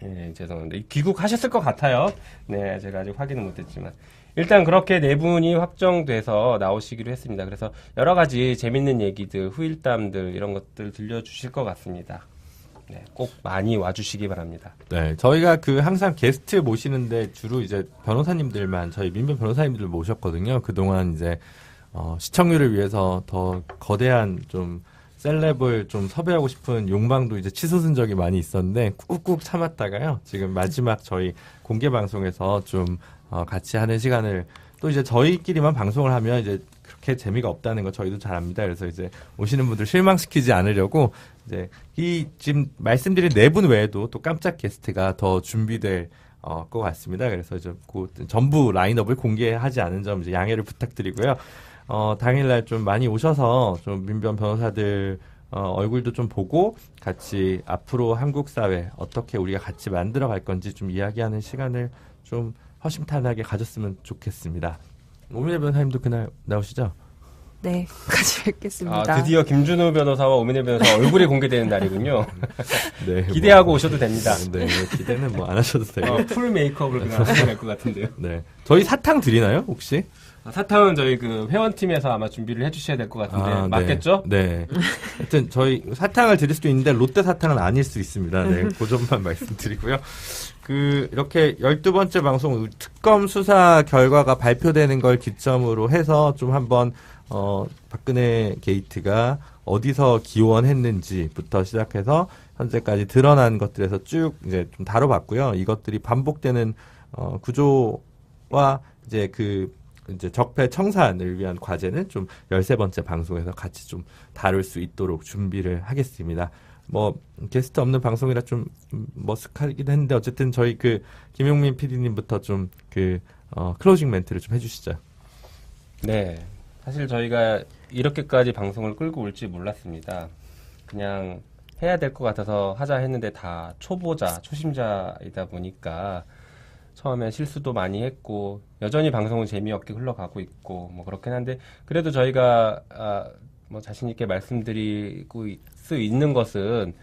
네, 죄송합니다. 귀국하셨을 것 같아요. 네, 제가 아직 확인은 못했지만. 일단 그렇게 4분이 확정돼서 나오시기로 했습니다. 그래서 여러 가지 재밌는 얘기들, 후일담들 이런 것들 들려주실 것 같습니다. 네, 꼭 많이 와주시기 바랍니다. 네, 저희가 그 항상 게스트 모시는데 주로 이제 변호사님들만, 저희 민변 변호사님들 모셨거든요. 그동안 이제 시청률을 위해서 더 거대한 좀 셀럽을 좀 섭외하고 싶은 욕망도 이제 치솟은 적이 많이 있었는데 꾹꾹 참았다가요. 지금 마지막 저희 공개 방송에서 좀 같이 하는 시간을, 또 이제 저희끼리만 방송을 하면 이제 그렇게 재미가 없다는 거 저희도 잘 압니다. 그래서 이제 오시는 분들 실망시키지 않으려고 이제 이 지금 말씀드린 4분 외에도 또 깜짝 게스트가 더 준비될 것 같습니다. 그래서 이제 그 전부 라인업을 공개하지 않은 점 이제 양해를 부탁드리고요. 당일날 좀 많이 오셔서 좀 민변 변호사들 얼굴도 좀 보고 같이 앞으로 한국 사회 어떻게 우리가 같이 만들어 갈 건지 좀 이야기하는 시간을 좀 허심탄회하게 가졌으면 좋겠습니다. 오민혜 변호사님도 그날 나오시죠? 네, 같이 뵙겠습니다. 드디어 김준우 변호사와 오민혜 변호사 얼굴이 공개되는 날이군요. 네, 기대하고 오셔도 됩니다. 네, 기대는 뭐 안 하셔도 돼요. 풀 메이크업을 그냥 하셔야 될 것 같은데요. 네, 저희 사탕 드리나요 혹시? 사탕은 저희 그 회원팀에서 아마 준비를 해주셔야 될 것 같은데 맞겠죠? 네. 하여튼 저희 사탕을 드릴 수도 있는데 롯데 사탕은 아닐 수 있습니다. 네, 그 점만 말씀드리고요. 이렇게 12번째 방송 특검 수사 결과가 발표되는 걸 기점으로 해서 좀 한번 박근혜 게이트가 어디서 기원했는지부터 시작해서 현재까지 드러난 것들에서 쭉 이제 좀 다뤄봤고요. 이것들이 반복되는 구조와 이제 이제 적폐 청산을 위한 과제는 좀 13번째 방송에서 같이 좀 다룰 수 있도록 준비를 하겠습니다. 뭐 게스트 없는 방송이라 좀 머쓱하긴 했는데 어쨌든 저희 김용민 PD님부터 좀 클로징 멘트를 좀 해주시죠. 네, 사실 저희가 이렇게까지 방송을 끌고 올지 몰랐습니다. 그냥 해야 될 것 같아서 하자 했는데 다 초심자이다 보니까 처음에 실수도 많이 했고 여전히 방송은 재미없게 흘러가고 있고 뭐 그렇긴 한데 그래도 저희가 뭐 자신 있게 말씀드리고 수 있는 것은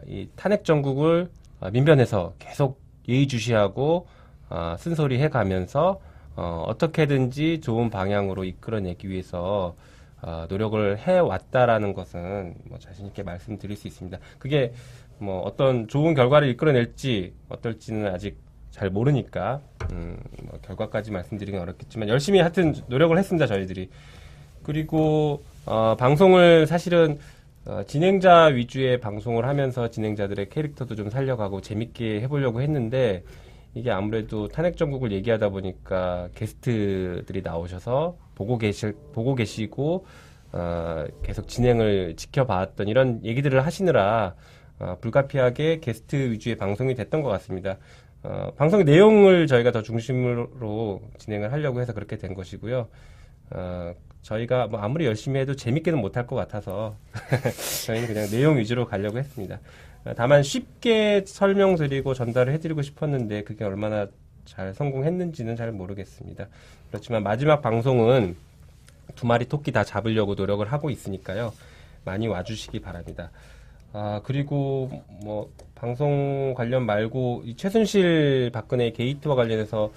이 탄핵 정국을 민변에서 계속 예의주시하고 쓴소리 해가면서 어떻게든지 좋은 방향으로 이끌어내기 위해서 노력을 해왔다라는 것은 뭐 자신 있게 말씀드릴 수 있습니다. 그게 뭐 어떤 좋은 결과를 이끌어낼지 어떨지는 아직 잘 모르니까 뭐 결과까지 말씀드리긴 어렵겠지만 열심히 하여튼 노력을 했습니다. 저희들이. 그리고 방송을 사실은 진행자 위주의 방송을 하면서 진행자들의 캐릭터도 좀 살려가고 재밌게 해보려고 했는데 이게 아무래도 탄핵 정국을 얘기하다 보니까 게스트들이 나오셔서 보고 계시고 계속 진행을 지켜봤던 이런 얘기들을 하시느라 불가피하게 게스트 위주의 방송이 됐던 것 같습니다. 방송 내용을 저희가 더 중심으로 진행을 하려고 해서 그렇게 된 것이고요. 저희가 뭐 아무리 열심히 해도 재밌게는 못할 것 같아서 저희는 그냥 내용 위주로 가려고 했습니다. 다만 쉽게 설명드리고 전달을 해드리고 싶었는데 그게 얼마나 잘 성공했는지는 잘 모르겠습니다. 그렇지만 마지막 방송은 두 마리 토끼 다 잡으려고 노력을 하고 있으니까요. 많이 와주시기 바랍니다. 그리고 뭐 방송 관련 말고 이 최순실 박근혜 게이트와 관련해서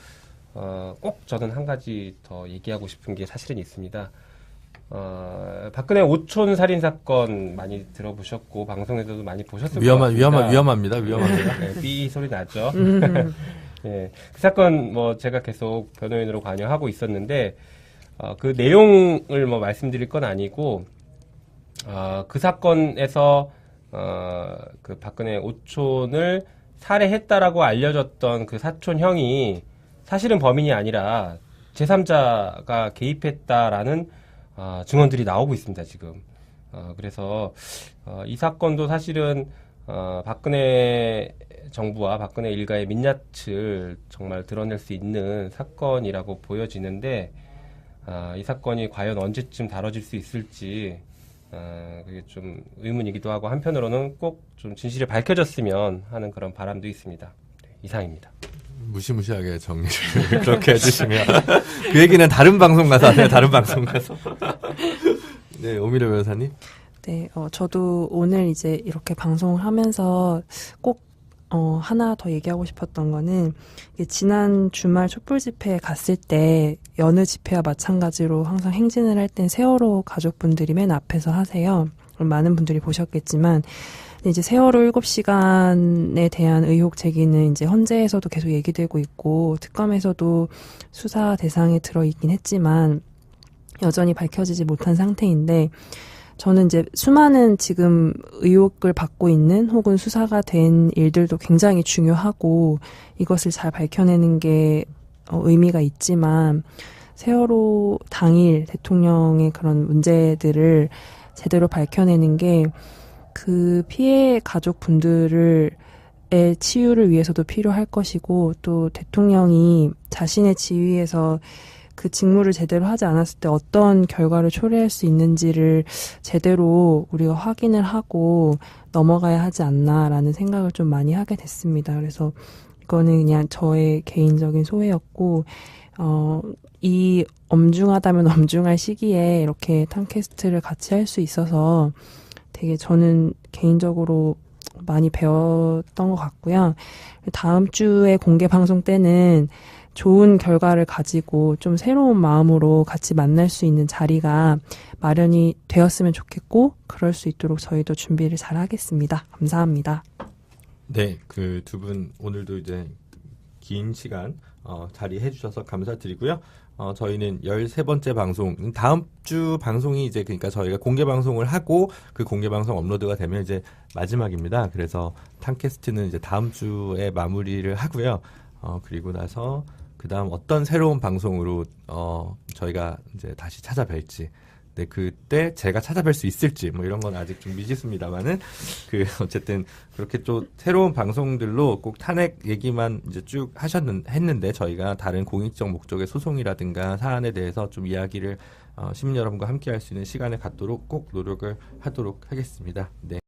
꼭 저는 한 가지 더 얘기하고 싶은 게 사실은 있습니다. 박근혜 오촌 살인 사건 많이 들어보셨고 방송에서도 많이 보셨을 것 같습니다. 위험합니다. 네, 삐 소리 나죠. 네, 그 사건 뭐 제가 계속 변호인으로 관여하고 있었는데 그 내용을 뭐 말씀드릴 건 아니고 그 사건에서 그 박근혜 오촌을 살해했다라고 알려졌던 그 사촌 형이 사실은 범인이 아니라 제3자가 개입했다라는 증언들이 나오고 있습니다, 지금. 그래서 이 사건도 사실은 박근혜 정부와 박근혜 일가의 민낯을 정말 드러낼 수 있는 사건이라고 보여지는데 이 사건이 과연 언제쯤 다뤄질 수 있을지 그게 좀 의문이기도 하고 한편으로는 꼭 좀 진실이 밝혀졌으면 하는 그런 바람도 있습니다. 네, 이상입니다. 무시무시하게 정리를 그렇게 해주시면 그 얘기는 다른 방송 가서 하세요. 다른 방송 가서. 네, 오미래 변호사님. 네, 저도 오늘 이제 이렇게 방송을 하면서 꼭 하나 더 얘기하고 싶었던 거는 지난 주말 촛불 집회에 갔을 때 여느 집회와 마찬가지로 항상 행진을 할 땐 세월호 가족분들이 맨 앞에서 하세요. 많은 분들이 보셨겠지만 이제 세월호 7시간에 대한 의혹 제기는 이제 헌재에서도 계속 얘기되고 있고 특검에서도 수사 대상에 들어있긴 했지만 여전히 밝혀지지 못한 상태인데 저는 이제 수많은 지금 의혹을 받고 있는 혹은 수사가 된 일들도 굉장히 중요하고 이것을 잘 밝혀내는 게 의미가 있지만 세월호 당일 대통령의 그런 문제들을 제대로 밝혀내는 게 그 피해 가족분들의 치유를 위해서도 필요할 것이고 또 대통령이 자신의 지위에서 그 직무를 제대로 하지 않았을 때 어떤 결과를 초래할 수 있는지를 제대로 우리가 확인을 하고 넘어가야 하지 않나라는 생각을 좀 많이 하게 됐습니다. 그래서 이거는 그냥 저의 개인적인 소회였고 이 엄중하다면 엄중할 시기에 이렇게 탐캐스트를 같이 할 수 있어서 되게 저는 개인적으로 많이 배웠던 것 같고요. 다음 주에 공개 방송 때는 좋은 결과를 가지고 좀 새로운 마음으로 같이 만날 수 있는 자리가 마련이 되었으면 좋겠고 그럴 수 있도록 저희도 준비를 잘 하겠습니다. 감사합니다. 네, 그 두 분 오늘도 이제 긴 시간 자리해 주셔서 감사드리고요. 저희는 13번째 방송, 다음 주 방송이 이제 그러니까 저희가 공개 방송을 하고 그 공개 방송 업로드가 되면 이제 마지막입니다. 그래서 탐캐스트는 이제 다음 주에 마무리를 하고요. 그리고 나서 그 다음 어떤 새로운 방송으로 저희가 이제 다시 찾아뵐지, 네, 그때 제가 찾아뵐 수 있을지 뭐 이런 건 아직 좀 미지수입니다만은 그 어쨌든 그렇게 또 새로운 방송들로 꼭 탄핵 얘기만 이제 쭉 했는데 저희가 다른 공익적 목적의 소송이라든가 사안에 대해서 좀 이야기를 시민 여러분과 함께 할 수 있는 시간을 갖도록 꼭 노력을 하도록 하겠습니다. 네.